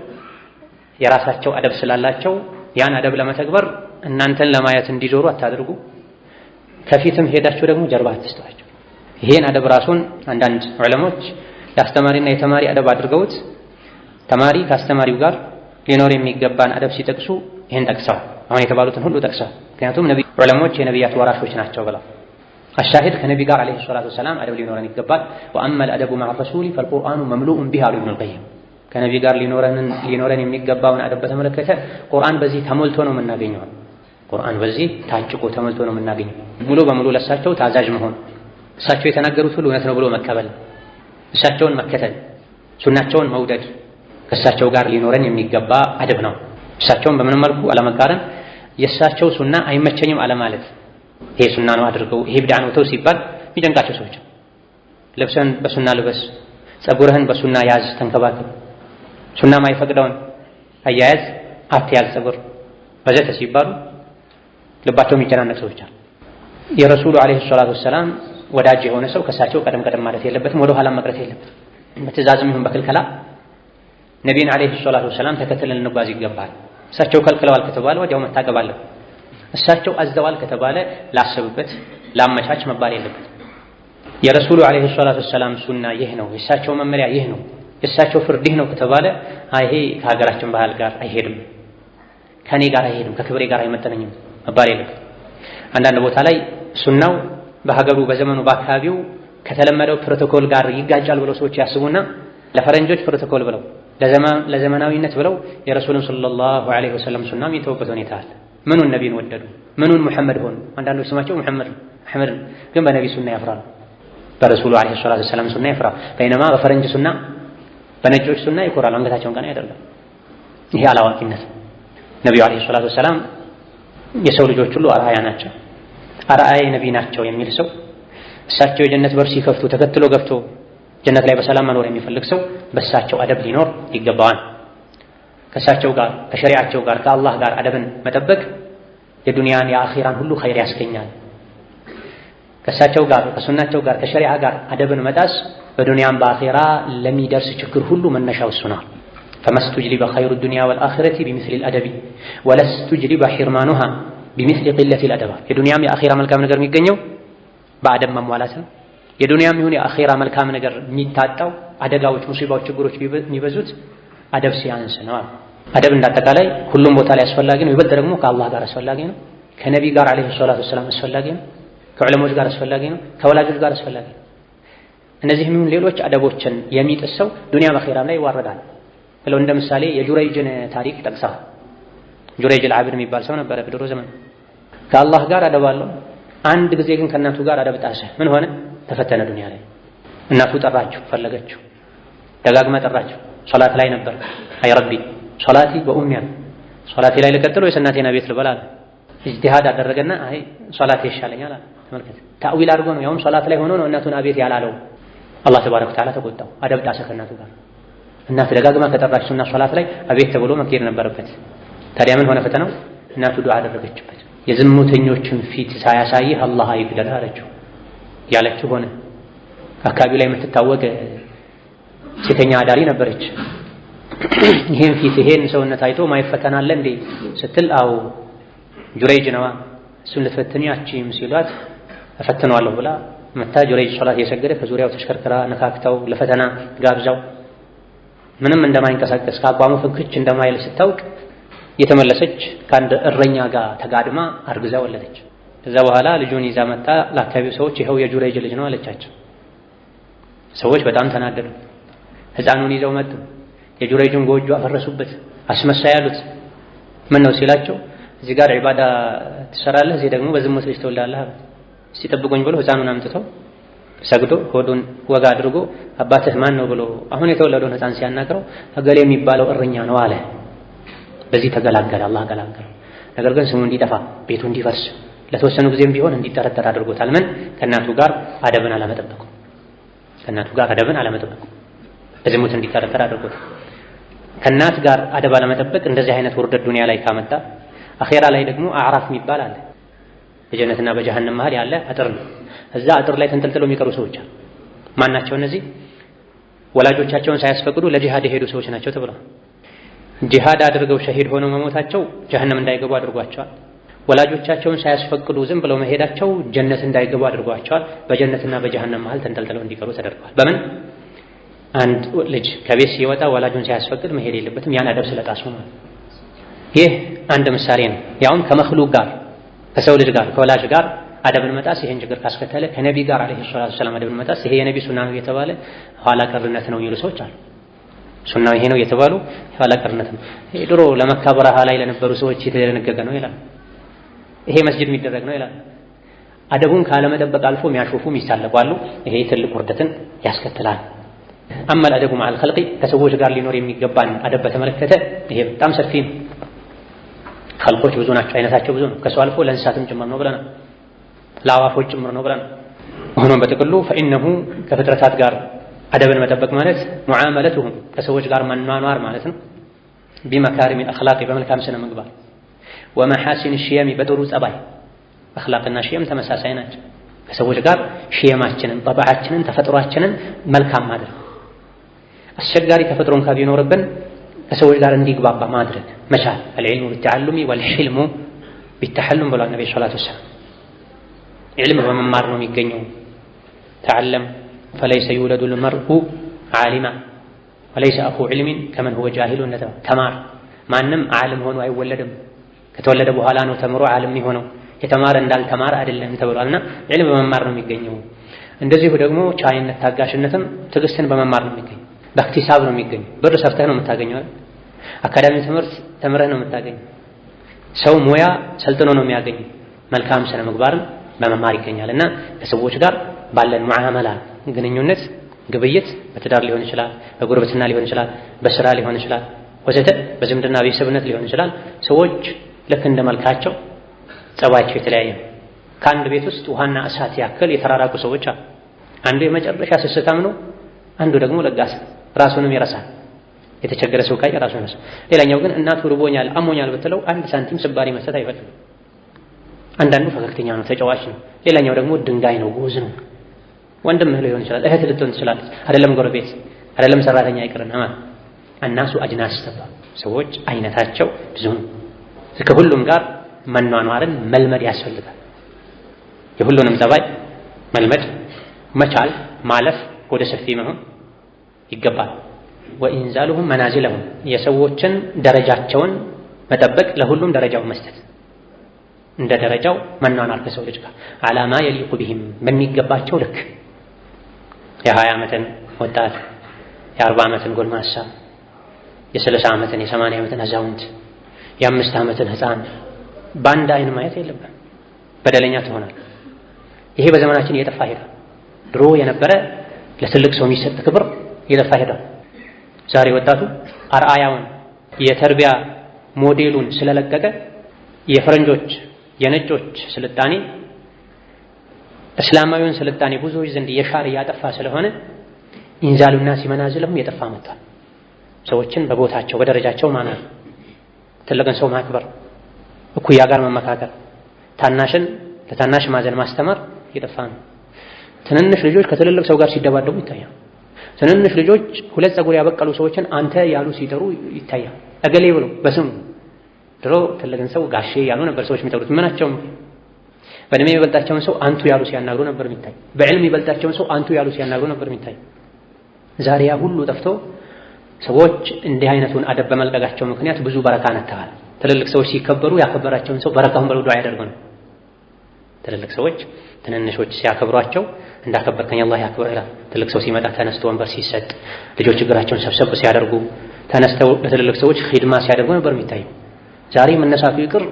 የራሳቸው አደብ ስላላቸው ያን አደብ ለመተግበር እናንተን ለማየት እንዲዞሩ አታድርጉ። ከፊትም ሄዳችሁ ደግሞ ጀርባ አትስጧቸው። ይሄን አደብ ራሱን አንዳንድ ዑለሞች የአስተማሪና የተማሪ አደብ አድርገውት ተማሪ ከአስተማሪው ጋር ሊኖር የሚገባን አደብ ሲጠቅሱ ይሄን ጠቅሰዋል። አሁን የተባሉትን ሁሉ ጠቅሰዋል። ምክንያቱም ዑለሞች የነቢያት ወራሾች ናቸው ብለው አሻሂድ ከነቢ ጋር ዐለይሂ ሰላቱ ወሰላም አደብ ሊኖረን ይገባል። ወአመል አደቡ መዐ ረሱሊ ፈልቁርአኑ መምሉኡን ቢሂ አሉ ኢብኑል ቀይም። ከነቢ ጋር ሊኖረን የሚገባውን አደብ በተመለከተ ቁርአን በዚህ ተሞልቶ ነው የምናገኘው። ቁርአን በዚህ ታጭቆ ተሞልቶ ነው የምናገኘው። ሙሉ በሙሉ ለእሳቸው ታዛዥ መሆን፣ እሳቸው የተናገሩት ሁሉ እውነት ነው ብሎ መቀበል፣ እሳቸውን መከተል፣ ሱናቸውን መውደድ ከእሳቸው ጋር ሊኖረን የሚገባ አደብ ነው። እሳቸውን በምንም መልኩ አለመቃረን፣ የእሳቸው ሱና አይመቸኝም አለማለት። ይሄ ሱና ነው አድርገው ይሄ ቢድዓ ነው ተው ሲባል የሚደንቃቸው ሰዎች ልብስህን በሱና ልበስ፣ ጸጉርህን በሱና ያዝ ተንከባከብ፣ ሱና ማይፈቅደውን አያያዝ አትያዝ ጸጉር ወዘተ ሲባሉ ልባቸው የሚጨናነቅ ሰዎች አሉ። የረሱሉ ዐለይሂ ሰላቱ ወሰላም ወዳጅ የሆነ ሰው ከእሳቸው ቀደም ቀደም ማለት የለበትም፣ ወደ ኋላ መቅረት የለበትም። በትእዛዝም ይሁን በክልከላ ነቢይን አለይሂ ሰላቱ ወሰላም ተከትለን እንጓዝ ይገባል። እሳቸው ከልክለዋል ከተባለ ወዲያው መታቀብ አለ። እሳቸው አዘዋል ከተባለ ላስብበት ላመቻች መባል የለበት። የረሱሉ አለይሂ ሰላቱ ወሰላም ሱና ይህ ነው፣ የእሳቸው መመሪያ ይህ ነው፣ የእሳቸው ፍርድ ይህ ነው ከተባለ ይሄ ከሀገራችን ባህል ጋር አይሄድም፣ ከኔ ጋር አይሄድም፣ ከክብሬ ጋር አይመጠነኝም መባል የለበት። አንዳንድ ቦታ ላይ ሱናው በሀገሩ በዘመኑ በአካባቢው ከተለመደው ፕሮቶኮል ጋር ይጋጫል ብለው ሰዎች ያስቡና ለፈረንጆች ፕሮቶኮል ብለው ለዘመናዊነት ብለው የረሱልን ሰለላሁ ዐለይሂ ወሰለም ሱና የሚተውበት ሁኔታ አለ። ምኑን ነቢይን ወደዱ፣ ምኑን ሙሐመድ ሆኑ። አንዳንዶች ስማቸው ሙሐመድ ግን በነቢ ሱና ያፍራሉ፣ በረሱሉ ዐለይሂ ሰላቱ ወሰላም ሱና ያፍራሉ። በይነማ በፈረንጅ ሱና በነጮች ሱና ይኮራሉ፣ አንገታቸውን ቀና ያደርጋሉ። ይሄ አላዋቂነት። ነቢዩ ዐለይሂ ሰላቱ ወሰላም የሰው ልጆች ሁሉ አርአያ ናቸው፣ አርአያ ነቢ ናቸው የሚል ሰው እሳቸው የጀነት በር ሲከፍቱ ተከትሎ ገብቶ ጀነት ላይ በሰላም መኖር የሚፈልግ ሰው በእሳቸው አደብ ሊኖር ይገባዋል። ከእሳቸው ጋር ከሸሪዓቸው ጋር ከአላህ ጋር አደብን መጠበቅ የዱንያን የአኺራን ሁሉ ኸይር ያስገኛል። ከእሳቸው ጋር ከሱናቸው ጋር ከሸሪዓ ጋር አደብን መጣስ በዱንያም በአኺራ ለሚደርስ ችግር ሁሉ መነሻው እሱ ነው። ፈመስቱጅሊበ ኸይሩ ዱንያ ወልአኺረቲ ቢሚስሊ አልአደቢ ወለስቱጅሊበ ሒርማኑሃ ቢሚስሊ ቂለቲ አልአደብ። የዱንያም የአኺራ መልካም ነገር የሚገኘው በአደብ መሟላት ነው። የዱንያም ይሁን የአኺራ መልካም ነገር የሚታጣው አደጋዎች፣ ሙሲባዎች፣ ችግሮች የሚበዙት አደብ ሲያንስ ነው። አደብ እንዳጠቃላይ ሁሉም ቦታ ላይ አስፈላጊ ነው። ይበልጥ ደግሞ ከአላህ ጋር አስፈላጊ ነው። ከነቢ ጋር አለይሂ ሰላቱ ወሰላም አስፈላጊ ነው። ከዑለሞች ጋር አስፈላጊ ነው። ከወላጆች ጋር አስፈላጊ ነው። እነዚህም ይሁን ሌሎች አደቦችን የሚጥስ ሰው ዱንያ በአኺራም ላይ ይዋረዳል ብለው እንደ ምሳሌ የጁረይጅን ታሪክ ጠቅሰዋል። ጁረይጅ አልዓብድ የሚባል ሰው ነበረ በድሮ ዘመን። ከአላህ ጋር አደብ አለው። አንድ ጊዜ ግን ከእናቱ ጋር አደብ ጣሰ። ምን ሆነ? ተፈተነ ዱንያ ላይ። እናቱ ጠራችው፣ ፈለገችው፣ ደጋግማ ጠራችው። ሶላት ላይ ነበር። አይ ረቢ ሶላቲ በኡሚ አለ። ሶላቴ ላይ ልቀጥል ወይስ እናቴና ቤት ልበላ አለ። ኢጅቲሃድ አደረገና አይ ሶላቴ ይሻለኛል አለ። ተመልከት፣ ታዊል አድርጎ ነው። ያውም ሶላት ላይ ሆኖ ነው እናቱን አቤት ያላለው። አላህ ተባረከ ወተዓላ ተቆጣው። አደብ ጣሰ ከእናቱ ጋር። እናት ደጋግማ ከጠራችውና ሶላት ላይ አቤት ተብሎ መካሄድ ነበረበት። ታዲያ ምን ሆነ ፈተናው? እናቱ ዱዓ አደረገችበት። የዝሙተኞችን ፊት ሳያሳይህ አላህ አይግደል አለችው። ያለችው ሆነ። አካባቢው ላይ የምትታወቅ ሴተኛ አዳሪ ነበረች። ይሄን ፊት ይሄን ሰውነት አይቶ ማይፈተናል እንዴ ስትል አው ጁረይጅ ነዋ እሱን ልትፈትኒ አቺም ሲሏት እፈትነዋለሁ ብላ መታ ጁረይጅ ሶላት እየሰገደ ከዙሪያው ተሽከርክራ ነካክታው ለፈተና ጋብዛው ምንም እንደማይንቀሳቀስ ከአቋሙ ፍንክች እንደማይል ስታውቅ የተመለሰች ከአንድ እረኛ ጋር ተጋድማ አርግዛ ወለደች። ከዛ በኋላ ልጁን ይዛ መጣ ለአካባቢው ሰዎች ይኸው የጁረይጅ ልጅ ነው አለቻቸው። ሰዎች በጣም ተናደዱ። ሕፃኑን ይዘው መጡ። የጁረይጅን ጎጆ አፈረሱበት፣ አስመሳይ ያሉት። ምን ነው ሲላቸው እዚህ ጋር ዒባዳ ትሰራለህ፣ እዚህ ደግሞ በዝሙት ልጅ ትወልዳለህ። ሲጠብቁኝ ብሎ ሕፃኑን አምጥተው ሰግዶ ሆዱን ወጋ አድርጎ አባትህ ማን ነው ብሎ አሁን የተወለደውን ሕፃን ሲያናግረው እገሌ የሚባለው እረኛ ነው አለ። በዚህ ተገላገለ፣ አላህ ገላገለ። ነገር ግን ስሙ እንዲጠፋ ቤቱ እንዲፈርስ ለተወሰኑ ጊዜም ቢሆን እንዲጠረጠር አድርጎታል። ምን? ከእናቱ ጋር አደብን አለመጠበቁ። ከእናቱ ጋር አደብን አለመጠበቁ በዝሙት እንዲጠረጠር አድርጎታል። ከእናት ጋር አደብ አለመጠበቅ እንደዚህ አይነት ውርደት ዱንያ ላይ ካመጣ አኼራ ላይ ደግሞ አዕራፍ የሚባል አለ። በጀነትና በጀሃነም መሃል ያለ አጥር ነው። እዛ አጥር ላይ ተንጠልጥለው የሚቀሩ ሰዎች አሉ። ማን ናቸው እነዚህ? ወላጆቻቸውን ሳያስፈቅዱ ለጂሃድ የሄዱ ሰዎች ናቸው ተብለው ጂሃድ አድርገው ሸሂድ ሆነው መሞታቸው ጀሃነም እንዳይገቡ አድርጓቸዋል። ወላጆቻቸውን ሳያስፈቅዱ ዝም ብለው መሄዳቸው ጀነት እንዳይገቡ አድርጓቸዋል። በጀነትና በጀሃነም መሃል ተንጠልጥለው እንዲቀሩ ተደርገዋል። በምን? አንድ ልጅ ከቤት ሲወጣ ወላጁን ሳያስፈቅድ መሄድ የለበትም፣ ያን አደብ ስለጣሱ ነው። ይህ አንድ ምሳሌ ነው። ያውም ከመኽሉቅ ጋር ከሰው ልጅ ጋር ከወላጅ ጋር አደብን መጣስ ይሄን ችግር ካስከተለ ከነቢ ጋር አለይሂ ሰላቱ ወሰላም አደብን መጣስ ይሄ የነቢ ሱና ነው የተባለ ኋላ ቀርነት ነው የሚሉ ሰዎች አሉ። ሱናው ይሄ ነው የተባሉ ኋላ ቀርነት ነው። ይሄ ድሮ ለመካ በረሃ ላይ ለነበሩ ሰዎች የተደነገገ ነው ይላል። ይሄ መስጂድ የሚደረግ ነው ይላል። አደቡን ካለመጠበቅ አልፎ የሚያሾፉ የሚሳለቁ ይሄ ትልቅ ውርደትን ያስከትላል። አመል አደቡ መዐል ኸልቂ ከሰዎች ጋር ሊኖር የሚገባን አደብ በተመለከተ ይሄ በጣም ሰፊ ነው። ኸልቆች ብዙ ናቸው፣ አይነታቸው ብዙ ነው። ከሰው አልፎ ለእንስሳትም ጭምር ነው ብለናል፣ ለአዋፎች ጭምር ነው ብለናል። ሆኖም በጥቅሉ ፈኢነሁ ከፍጥረታት ጋር አደብን መጠበቅ ማለት ሙዓመለቱሁም ከሰዎች ጋር መኗኗር ማለት ነው። ቢመካሪሚል አኽላቅ በመልካም ስነ ምግባር ወመሐሲን ሽየሚ በጥሩ ጸባይ። አኽላቅና ሽየም ተመሳሳይ ናቸው። ከሰዎች ጋር ሽየማችንን ጠባዓችንን ተፈጥሯችንን መልካም ማድረግ አስቸጋሪ ተፈጥሮን ቢኖርብን ከሰዎች ጋር እንዲግባባ ማድረግ መቻል። العلم بالتعلم والحلم بالتحلم ብሏል ነብዩ ሰለላሁ ዐለይሂ ወሰለም። ዒልም በመማር ነው የሚገኘው። ተዓለም فليس يولد المرء عالما وليس اخو علم كمن هو جاهل ተማር። ማንም ዓለም ሆኖ አይወለድም። ከተወለደ በኋላ ነው ተምሮ ዓለም የሚሆነው። የተማረ እንዳልተማረ አይደለም ተብሏልና ዒልም በመማር ነው የሚገኘው። እንደዚሁ ደግሞ ቻይነት፣ ታጋሽነትም ትዕግስትን በመማር ነው የሚገኘው። በእክቲሳብ ነው የሚገኘው። ብር ሰርተህ ነው የምታገኘው። አካዳሚ ትምህርት ተምረህ ነው የምታገኘው። ሰው ሙያ ሰልጥኖ ነው የሚያገኘው። መልካም ስነ ምግባርን በመማር ይገኛልና ከሰዎች ጋር ባለን ሙዓመላ ግንኙነት፣ ግብይት በትዳር ሊሆን ይችላል፣ በጉርብትና ሊሆን ይችላል፣ በስራ ሊሆን ይችላል ወዘተ፣ በዝምድና ቤተሰብነት ሊሆን ይችላል። ሰዎች ልክ እንደ መልካቸው ጸባያቸው የተለያየ ነው። ከአንድ ቤት ውስጥ ውሃና እሳት ያክል የተራራቁ ሰዎች አሉ። አንዱ የመጨረሻ ስስታም ነው፣ አንዱ ደግሞ ለጋስ ራሱንም ይረሳል። የተቸገረ ሰው ካየ ራሱን ይረሳል። ሌላኛው ግን እናቱ ርቦኛል አሞኛል ብትለው አንድ ሳንቲም ስባሪ መስጠት አይፈልግም። አንዳንዱ ፈገግተኛ ነው፣ ተጫዋች ነው። ሌላኛው ደግሞ ድንጋይ ነው፣ ጎዝ ነው። ወንድምህ ሊሆን ይችላል፣ እህት ልትሆን ትችላለች። አይደለም ጎረቤት፣ አይደለም ሰራተኛ ይቅርና እናሱ አጅናስ ተባሉ። ሰዎች አይነታቸው ብዙ ነው። ከሁሉም ጋር መኗኗርን መልመድ ያስፈልጋል። የሁሉንም ጠባይ መልመድ መቻል፣ ማለፍ፣ ወደ ሰፊ መሆን ይገባል። ወኢንዛሉሁም መናዚለሁም የሰዎችን ደረጃቸውን መጠበቅ፣ ለሁሉም ደረጃውን መስጠት፣ እንደ ደረጃው መኗኗር ከሰው ልጅ ጋር ዓላማ የሊቁ ቢሂም በሚገባቸው ልክ የ20 ዓመትን ወጣት፣ የ40 ዓመትን ጎልማሳ፣ የ30 ዓመትን የ80 ዓመትን አዛውንት፣ የ5 ዓመትን ህፃን በአንድ አይን ማየት የለብንም። በደለኛ ትሆናል። ይሄ በዘመናችን እየጠፋ ሄዷል። ድሮ የነበረ ለትልቅ ሰው የሚሰጥ ክብር እየጠፋ ሄዷል። ዛሬ ወጣቱ አርአያውን የተርቢያ ሞዴሉን ስለለቀቀ የፈረንጆች የነጮች ስልጣኔ እስላማዊውን ስልጣኔ ብዙዎች ዘንድ የሻር እያጠፋ ስለሆነ ኢንዛሉና ሲመናዝልም እየጠፋ መጥቷል። ሰዎችን በቦታቸው በደረጃቸው ማናር፣ ትልቅን ሰው ማክበር፣ እኩያ ጋር መመካከር፣ ታናሽን ለታናሽ ማዘን ማስተማር እየጠፋ ነው። ትንንሽ ልጆች ከትልልቅ ሰው ጋር ሲደባደቡ ይታያል። ትንንሽ ልጆች ሁለት ፀጉር ያበቀሉ ሰዎችን አንተ ያሉ ሲጠሩ ይታያል። እገሌ ብሎ በስሙ። ድሮ ትልቅን ሰው ጋሼ ያሉ ነበር ሰዎች የሚጠሩት። ምናቸውም በእድሜ የሚበልጣቸውን ሰው አንቱ ያሉ ሲያናግሩ ነበር የሚታይ። በዕልም የሚበልጣቸውን ሰው አንቱ ያሉ ሲያናግሩ ነበር የሚታይ። ዛሬ ያ ሁሉ ጠፍቶ ሰዎች እንዲህ አይነቱን አደብ በመልቀቃቸው ምክንያት ብዙ በረካ ነተዋል። ትልልቅ ሰዎች ሲከበሩ ያከበራቸውን ሰው በረካውን በልዶ ያደርጉ ነው። ትልልቅ ሰዎች ትንንሾች ሲያከብሯቸው እንዳከበርከኝ አላህ ያክብር ይላል። ትልቅ ሰው ሲመጣ ተነስቶ ወንበር ሲሰጥ፣ ልጆች እግራቸውን ሰብሰብ ሲያደርጉ ተነስተው ለትልልቅ ሰዎች ኺድማ ሲያደርጉ ነበር የሚታየው። ዛሬ መነሳቱ ይቅር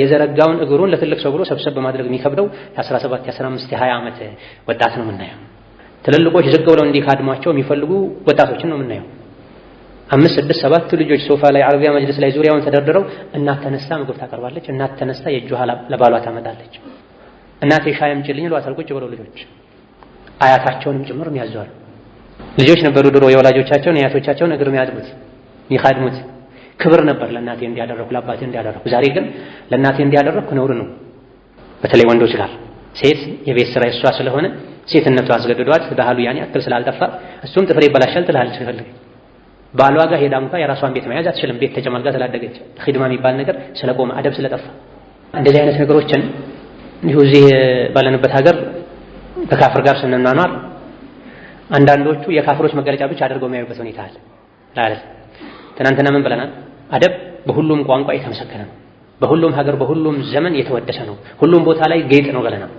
የዘረጋውን እግሩን ለትልቅ ሰው ብሎ ሰብሰብ በማድረግ የሚከብደው የ17 የ15 የ20 ዓመት ወጣት ነው የምናየው። ትልልቆች ዝቅ ብለው እንዲካድሟቸው የሚፈልጉ ወጣቶችን ነው የምናየው። 5 6 7 ልጆች ሶፋ ላይ አረቢያ መጅልስ ላይ ዙሪያውን ተደርድረው እናት ተነስታ ምግብ ታቀርባለች። እናት ተነስታ የእጅ ውሃ ለባሏ ታመጣለች። እናቴ ሻይ አምጪልኝ ይሏታል ቁጭ ብለው ልጆች። አያታቸውንም ጭምር የሚያዟል። ልጆች ነበሩ ድሮ የወላጆቻቸውን የአያቶቻቸውን እግር የሚያጥቡት የሚኻድሙት። ክብር ነበር ለእናቴ እንዲያደረኩ ለአባቴ እንዲያደረኩ። ዛሬ ግን ለእናቴ እንዲያደረኩ ነውር ነው። በተለይ ወንዶች ጋር ሴት የቤት ስራ እሷ ስለሆነ ሴትነቱ አስገድዷት ባህሉ ያኔ አክል ስላልጠፋ እሱም ጥፍሬ ይበላሻል ትላለች። ፈልግ ባሏ ጋር ሄዳ እንኳን የራሷን ቤት መያዝ አትችልም። ቤት ተጨማልጋ ስላደገች ኺድማ የሚባል ነገር ስለቆመ አደብ ስለጠፋ እንደዚህ አይነት ነገሮችን እንዲሁ እዚህ ባለንበት ሀገር ከካፍር ጋር ስንኗኗር አንዳንዶቹ የካፍሮች መገለጫ ብቻ አድርገው የሚያዩበት ሁኔታ አለ። ማለት ትናንትና ምን ብለናል? አደብ በሁሉም ቋንቋ የተመሰከረ ነው። በሁሉም ሀገር በሁሉም ዘመን የተወደሰ ነው። ሁሉም ቦታ ላይ ጌጥ ነው ብለናል።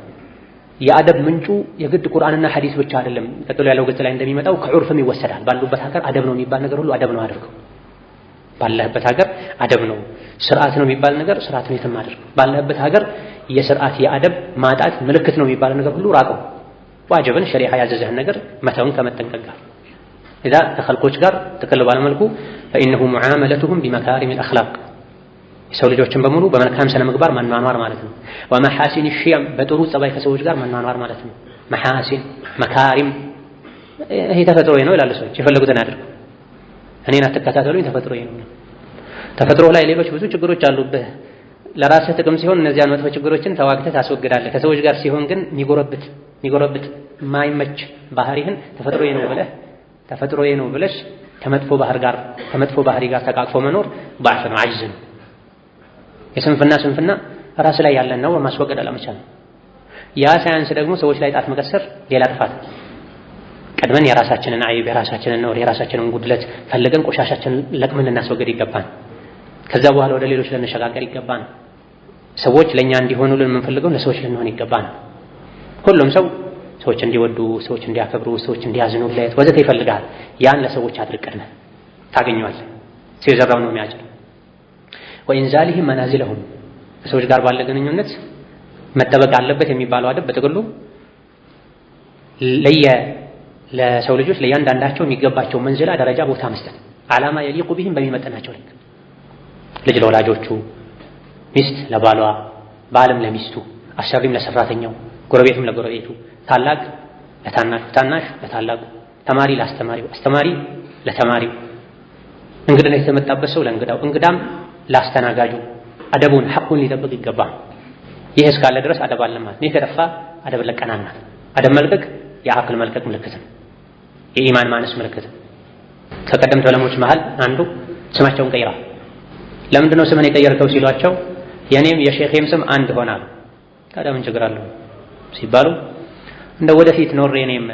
የአደብ ምንጩ የግድ ቁርአንና ሐዲስ ብቻ አይደለም። ቀጥሎ ያለው ገጽ ላይ እንደሚመጣው ከዑርፍም ይወሰዳል። ባሉበት ሀገር አደብ ነው የሚባል ነገር ሁሉ አደብ ነው አድርገው። ባለህበት ሀገር አደብ ነው ስርዓት ነው የሚባል ነገር ስርዓት ነው የትም አድርገው። ባለህበት ሀገር የስርዓት የአደብ ማጣት ምልክት ነው የሚባል ነገር ሁሉ ራቀው። ዋጅብን ሸሪዓ ያዘዘህን ነገር መተውን ከመጠንቀቅ ጋር ኢዛ ከኸልቆች ጋር ጥቅል ባለ መልኩ فإنه معاملتهم بمكارم الأخلاق የሰው ልጆችን በሙሉ በመልካም ስነ ምግባር መኗኗር ማለት ነው። ወመሐሲን الشيم በጥሩ ጸባይ ከሰዎች ጋር መኗኗር ማለት ነው። መሐሲን መካሪም ይሄ ተፈጥሮዬ ነው ይላሉ ሰዎች። የፈለጉትን አድርጉ፣ እኔን አትከታተሉኝ፣ ተፈጥሮዬ ነው። ተፈጥሮ ላይ ሌሎች ብዙ ችግሮች አሉብህ። ለራስህ ጥቅም ሲሆን እነዚያን መጥፎ ችግሮችን ተዋግተህ ታስወግዳለህ። ከሰዎች ጋር ሲሆን ግን የሚጎረብጥ ማይመች ባህሪህን ተፈጥሮዬ ነው ብለህ ተፈጥሮዬ ነው ብለሽ ከመጥፎ ባህሪ ጋር ተቃቅፎ መኖር ضعፍ ነው፣ አጅዝ ነው። የስንፍና ራስ ላይ ያለን ነው ማስወገድ አለመቻል። ያ ሳያንስ ደግሞ ሰዎች ላይ ጣት መቀሰር ሌላ ጥፋት። ቀድመን የራሳችንን አይብ፣ የራሳችንን ነውር፣ የራሳችንን ጉድለት ፈልገን ቆሻሻችንን ለቅመን ልናስወገድ ይገባን። ከዛ በኋላ ወደ ሌሎች ልንሸጋገር ይገባን። ሰዎች ለኛ እንዲሆኑልን የምንፈልገው ለሰዎች ልንሆን ይገባን። ሁሉም ሰው ሰዎች እንዲወዱ፣ ሰዎች እንዲያከብሩ፣ ሰዎች እንዲያዝኑለት ወዘተ ይፈልጋል። ያን ለሰዎች አድርቀን ታገኘዋለህ። ሰው የዘራውን ነው የሚያጭድ። ወኢንዛሊሂም መናዚለሁም ከሰዎች ጋር ባለ ግንኙነት መጠበቅ አለበት የሚባለው አደብ በጥቅሉ ለሰው ልጆች ለእያንዳንዳቸው የሚገባቸው መንዝላ ደረጃ ቦታ መስጠት፣ ዓላማ የሊቁ ቢህም በሚመጥናቸው ልክ ልጅ ለወላጆቹ፣ ሚስት ለባሏ፣ ባልም ለሚስቱ፣ አሰሪም ለሰራተኛው፣ ጎረቤትም ለጎረቤቱ፣ ታላቅ ለታናሹ፣ ታናሽ ለታላቁ፣ ተማሪ ለአስተማሪው፣ አስተማሪ ለተማሪው፣ እንግዳ የተመጣበት ሰው ለእንግዳው፣ እንግዳም ለአስተናጋጁ አደቡን ሐቁን ሊጠብቅ ይገባል። ይህ እስካለ ድረስ አደብ አለ ማለት ነው። ይህ ከጠፋ አደብ ለቀናና አደብ መልቀቅ የአቅል መልቀቅ ምልክት ነው። የኢማን ማነስ ምልክት ነው። ከቀደምት ዑለሞች መሃል አንዱ ስማቸውን ቀይራ ለምንድን ነው ስምን የቀየርከው ሲሏቸው የኔም የሼኼም ስም አንድ ሆናል። ታዲያ ምን ችግር አለው ሲባሉ እንደ ወደፊት ኖሬ እኔም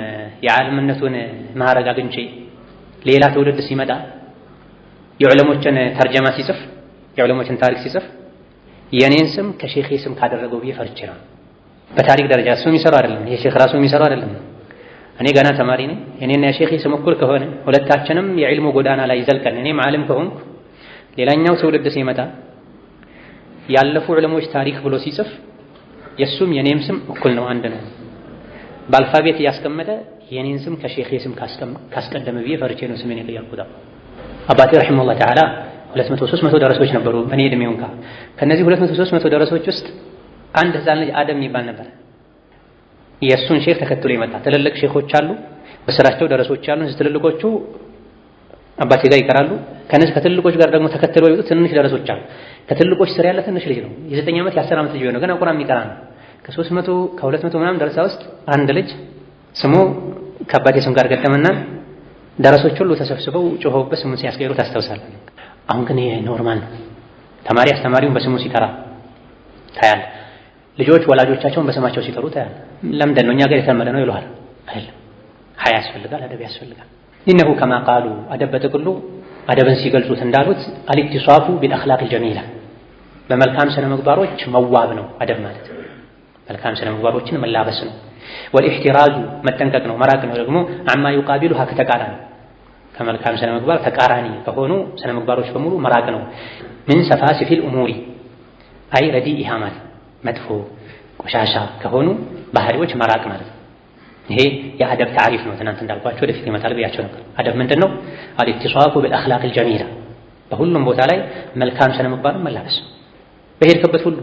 የዓለምነቱን ማዕረግ አግኝቼ ሌላ ትውልድ ሲመጣ የዑለሞችን ተርጀማ ሲጽፍ የዑለሞችን ታሪክ ሲጽፍ የኔን ስም ከሼኼ ስም ካደረገው ብዬ ፈርቼ ነው። በታሪክ ደረጃ እሱ የሚሰራው አይደለም፣ የሼኽ ራሱ የሚሰራው አይደለም። እኔ ገና ተማሪ ነኝ። እኔና የሼኼ ስም እኩል ከሆነ ሁለታችንም የዕልሙ ጎዳና ላይ ይዘልቀን እኔም ዓለም ከሆንኩ ሌላኛው ትውልድ ሲመጣ ያለፉ ዑለሞች ታሪክ ብሎ ሲጽፍ የሱም የኔም ስም እኩል ነው፣ አንድ ነው። በአልፋቤት እያስቀመጠ የኔን ስም ከሼኼ ስም ካስቀደመ ብዬ ፈርቼ ነው ስሜን የቀየርኩት። አባቴ ረሒመሁላህ ተዓላ 200-300 ደረሶች ነበሩ እኔ እድሜው እንኳ። ከነዚህ 200-300 ደረሶች ውስጥ አንድ ህፃን ልጅ አደም የሚባል ነበር። የእሱን ሼኽ ተከትሎ የመጣ ትልልቅ ሼኾች አሉ፣ በስራቸው ደረሶች አሉ። እነዚህ ትልልቆቹ አባቴ ጋር ይቀራሉ። ከነዚህ ከትልልቆች ጋር ደግሞ ተከትለው የመጡት ትንሽ ደረሶች አሉ። ከትልልቆች ስር ያለ ትንሽ ልጅ ነው፣ የ9 ዓመት የ10 ዓመት ልጅ ነው፣ ገና ቁርአን የሚቀራ ነው። ከ300 ከ200 ምናምን ደረሳ ውስጥ አንድ ልጅ ስሙ ከአባቴ ስም ጋር ገጠመና ደረሶች ሁሉ ተሰብስበው ጮኸውበት ስሙን ሲያስቀይሩ ታስታውሳለህ። አሁን ግን ይሄ ኖርማል ነው። ተማሪ አስተማሪውን በስሙ ሲጠራ ታያል። ልጆች ወላጆቻቸውን በስማቸው ሲጠሩ ታያል። ለምንድን ነው እኛ ጋር የተለመደ ነው ይሉሃል። አይደለም፣ ሀያ ያስፈልጋል፣ አደብ ያስፈልጋል። ኢነሁ ከማ ቃሉ አደብ በጥቅሉ አደብን ሲገልጹት እንዳሉት አልኢትሷፉ ቢልአኽላቂል ጀሚላ በመልካም ስነ ምግባሮች መዋብ ነው አደብ ማለት። መልካም ስነ ምግባሮችን መላበስ ነው። ወልኢሕቲራዙ መጠንቀቅ ነው፣ መራቅ ነው ደግሞ አማ ዩቃቢሉሃ ከተቃራኒ ከመልካም ስነ ምግባር ተቃራኒ ከሆኑ ስነ ምግባሮች በሙሉ መራቅ ነው። ምን ሰፋሲፊል ኡሙሪ አይ ረዲኢሃ ማለት መጥፎ ቆሻሻ ከሆኑ ባህሪዎች መራቅ ማለት ነው። ይሄ የአደብ ታሪፍ ነው። ትናንት እንዳልኳቸው ወደፊት ይመጣል ብያቸው ነበር። አደብ ምንድን ነው? አልኢትሷፉ ቢልአኽላቂል ጀሚላ በሁሉም ቦታ ላይ መልካም ስነ ምግባርን መላበስ። በሄድክበት ሁሉ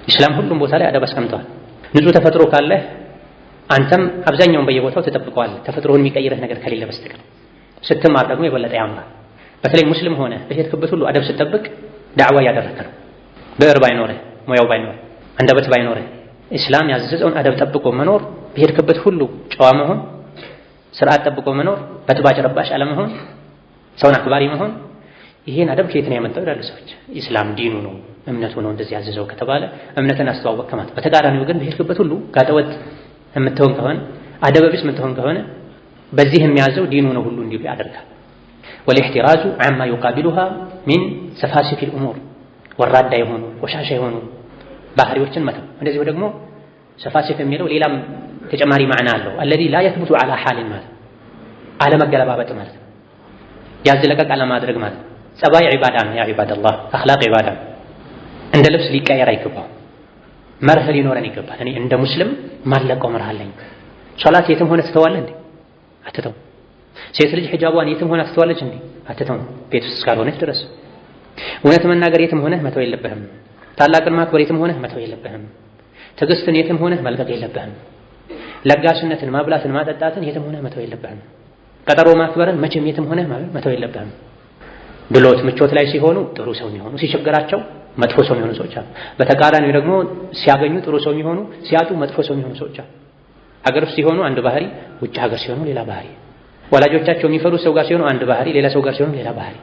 ኢስላም ሁሉም ቦታ ላይ አደብ አስቀምጠዋል። ንጹህ ተፈጥሮ ካለህ አንተም አብዛኛውን በየቦታው ተጠብቀዋለህ፣ ተፈጥሮን የሚቀይርህ ነገር ከሌለ በስተቀር። ስትማር ደግሞ የበለጠ ያምራል። በተለይ ሙስሊም ሆነ በሄድክበት ሁሉ አደብ ስትጠብቅ ዳዕዋ እያደረግህ ነው። ብዕር ባይኖርህ፣ ሙያው ባይኖርህ፣ አንደበት ባይኖርህ ኢስላም ያዘዘውን አደብ ጠብቆ መኖር፣ በሄድክበት ሁሉ ጨዋ መሆን፣ ስርዓት ጠብቆ መኖር፣ በጥባጭ ረባሽ አለመሆን፣ ሰውን አክባሪ መሆን። ይሄን አደብ ከየት ነው ያመጣው ይላሉ ሰዎች። ኢስላም ዲኑ ነው እምነቱ ነው እንደዚህ ያዘዘው ከተባለ እምነትን አስተዋወቅ ከማለት። በተቃራኒው ግን በሄድክበት ሁሉ ጋጠወጥ የምትሆን ከሆነ አደብ ቢስ የምትሆን ከሆነ በዚህ የሚያዘው ዲኑ ነው ሁሉ እንዲሉ ያደርጋል። ወልኢሕቲራዙ ዐማ ዩቃቢሉሃ ሚን ሰፋሲፊል ኡሙር ወራዳ የሆኑ ቆሻሻ የሆኑ ባህሪዎችን መተው። እንደዚሁ ደግሞ ሰፋሲፍ የሚለው ሌላም ተጨማሪ ማዕና አለው። አለዚ ላ የትቡቱ ዐላ ሐሊን ማለት አለመገለባበጥ ማለት ነው። ያዝ ለቀቅ አለማድረግ ማለት ነው። ጸባይ ዒባዳ ነው። ያ ዒባደላህ አኽላቅ ዒባዳ ነው። እንደ ልብስ ሊቀየር አይገባው። መርህ ሊኖረን ይገባል። እኔ እንደ ሙስሊም ማለቀው መርህ አለኝ። ሶላት የትም ሆነ ትተዋለህ እንዴ? አትተው። ሴት ልጅ ሒጃቧን የትም ሆነ ትተዋለች እንዴ? አትተው። ቤት ውስጥ እስካልሆነች ድረስ እውነት መናገር የትም ሆነህ መተው የለብህም። ታላቅን ማክበር የትም ሆነህ መተው የለብህም። ትዕግስትን የትም ሆነህ መልቀቅ የለብህም። ለጋስነትን፣ ማብላትን፣ ማጠጣትን የትም ሆነህ መተው የለብህም። ቀጠሮ ማክበርን መቼም የትም ሆነህ መተው የለብህም። ድሎት ምቾት ላይ ሲሆኑ ጥሩ ሰው የሚሆኑ ሲቸገራቸው መጥፎ ሰው የሚሆኑ ሰዎች አሉ። በተቃራኒው ደግሞ ሲያገኙ ጥሩ ሰው የሚሆኑ ሲያጡ መጥፎ ሰው የሚሆኑ ሰዎች አሉ። ሀገር ውስጥ ሲሆኑ አንድ ባህሪ፣ ውጭ ሀገር ሲሆኑ ሌላ ባህሪ። ወላጆቻቸው የሚፈሩ ሰው ጋር ሲሆኑ አንድ ባህሪ፣ ሌላ ሰው ጋር ሲሆኑ ሌላ ባህሪ።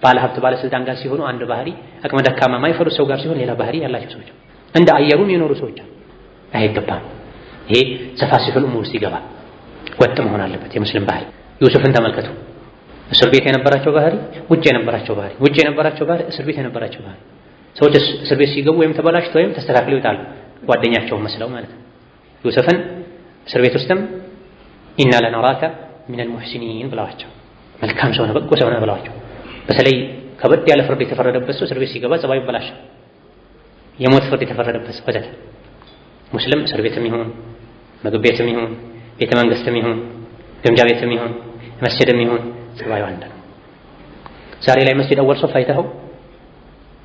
ባለ ሀብት ባለስልጣን ጋር ሲሆኑ አንድ ባህሪ፣ አቅመ ደካማ የማይፈሩ ሰው ጋር ሲሆኑ ሌላ ባህሪ ያላቸው ሰዎች፣ እንደ አየሩም የኖሩ ሰዎች አይገባም። ይሄ ተፋሲሉል ኡሙር ውስጥ ይገባል። ወጥ መሆን አለበት የሙስሊም ባህሪ። ዩሱፍን ተመልከቱ። እስር ቤት የነበራቸው ባህሪ፣ ውጭ የነበራቸው ባህሪ፣ ውጭ የነበራቸው ባህሪ፣ እስር ቤት የነበራቸው ባህሪ። ሰዎች እስር ቤት ሲገቡ ወይም ተበላሽተው ወይም ተስተካክለው ይወጣሉ፣ ጓደኛቸውን መስለው ማለት ነው። ዩሱፍን እስር ቤት ውስጥም ኢና ለነራከ ሚነል ሙሕሲኒን ብለዋቸው፣ መልካም ሰው ነህ፣ በጎ ሰው ነህ ብለዋቸው። በተለይ ከበድ ያለ ፍርድ የተፈረደበት ሰው እስር ቤት ሲገባ ጸባዩ ይበላሻል። የሞት ፍርድ የተፈረደበት ሰው ወዘተ። ሙስሊም እስር ቤትም ይሁን ምግብ ቤትም ይሁን ቤተ መንግስትም ይሁን ግምጃ ቤትም ይሁን መስጂድም ይሁን ጸባዩ አንድ ነው። ዛሬ ላይ መስጂድ አወል ሶፍ አይተኸው